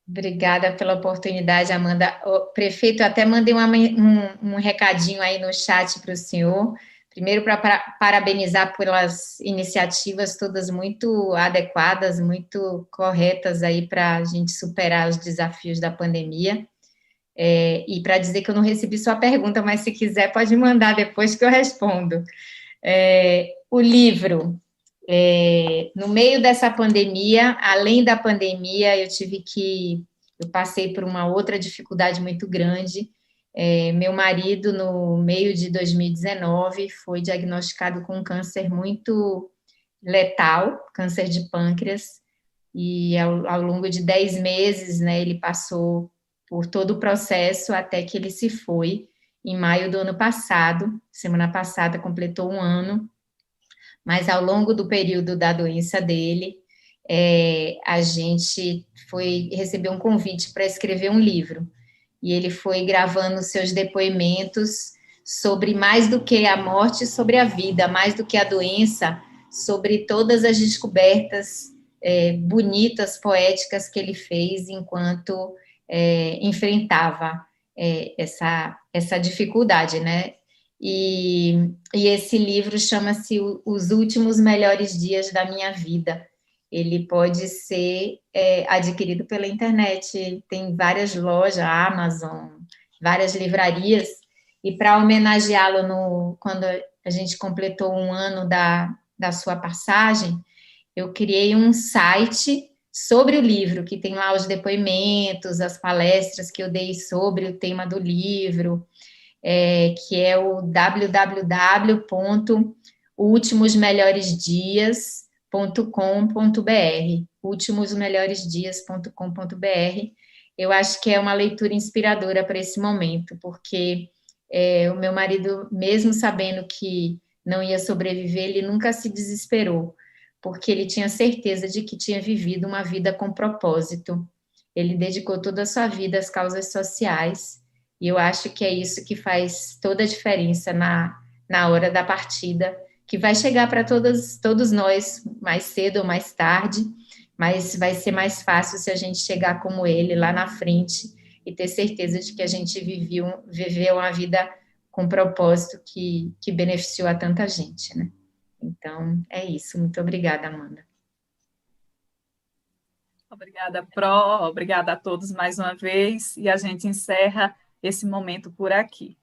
Obrigada pela oportunidade, Amanda. O prefeito, até mandei um recadinho aí no chat para o senhor. Primeiro, para parabenizar pelas iniciativas todas muito adequadas, muito corretas aí para a gente superar os desafios da pandemia. E para dizer que eu não recebi sua pergunta, mas se quiser pode mandar depois que eu respondo. O livro, no meio dessa pandemia, além da pandemia, eu passei por uma outra dificuldade muito grande. Meu marido, no meio de 2019, foi diagnosticado com um câncer muito letal, câncer de pâncreas, e ao longo de 10 meses, né, ele passou por todo o processo até que ele se foi, em maio do ano passado. Semana passada completou 1 ano, mas ao longo do período da doença dele, a gente recebeu um convite para escrever um livro, e ele foi gravando seus depoimentos sobre mais do que a morte, sobre a vida, mais do que a doença, sobre todas as descobertas bonitas, poéticas que ele fez enquanto enfrentava essa dificuldade, né? E esse livro chama-se Os Últimos Melhores Dias da Minha Vida. Ele pode ser adquirido pela internet, tem várias lojas, Amazon, várias livrarias, e para homenageá-lo quando a gente completou 1 ano da sua passagem, eu criei um site sobre o livro, que tem lá os depoimentos, as palestras que eu dei sobre o tema do livro, que é o www.ultimosmelhoresdias.com.br, ultimosmelhoresdias.com.br. Eu acho que é uma leitura inspiradora para esse momento, porque o meu marido, mesmo sabendo que não ia sobreviver, ele nunca se desesperou, porque ele tinha certeza de que tinha vivido uma vida com propósito. Ele dedicou toda a sua vida às causas sociais, e eu acho que é isso que faz toda a diferença na hora da partida, que vai chegar para todos nós, mais cedo ou mais tarde, mas vai ser mais fácil se a gente chegar como ele lá na frente e ter certeza de que a gente viveu uma vida com propósito que beneficiou a tanta gente, né? Então, é isso. Muito obrigada, Amanda. Obrigada, Pro. Obrigada a todos mais uma vez. E a gente encerra esse momento por aqui.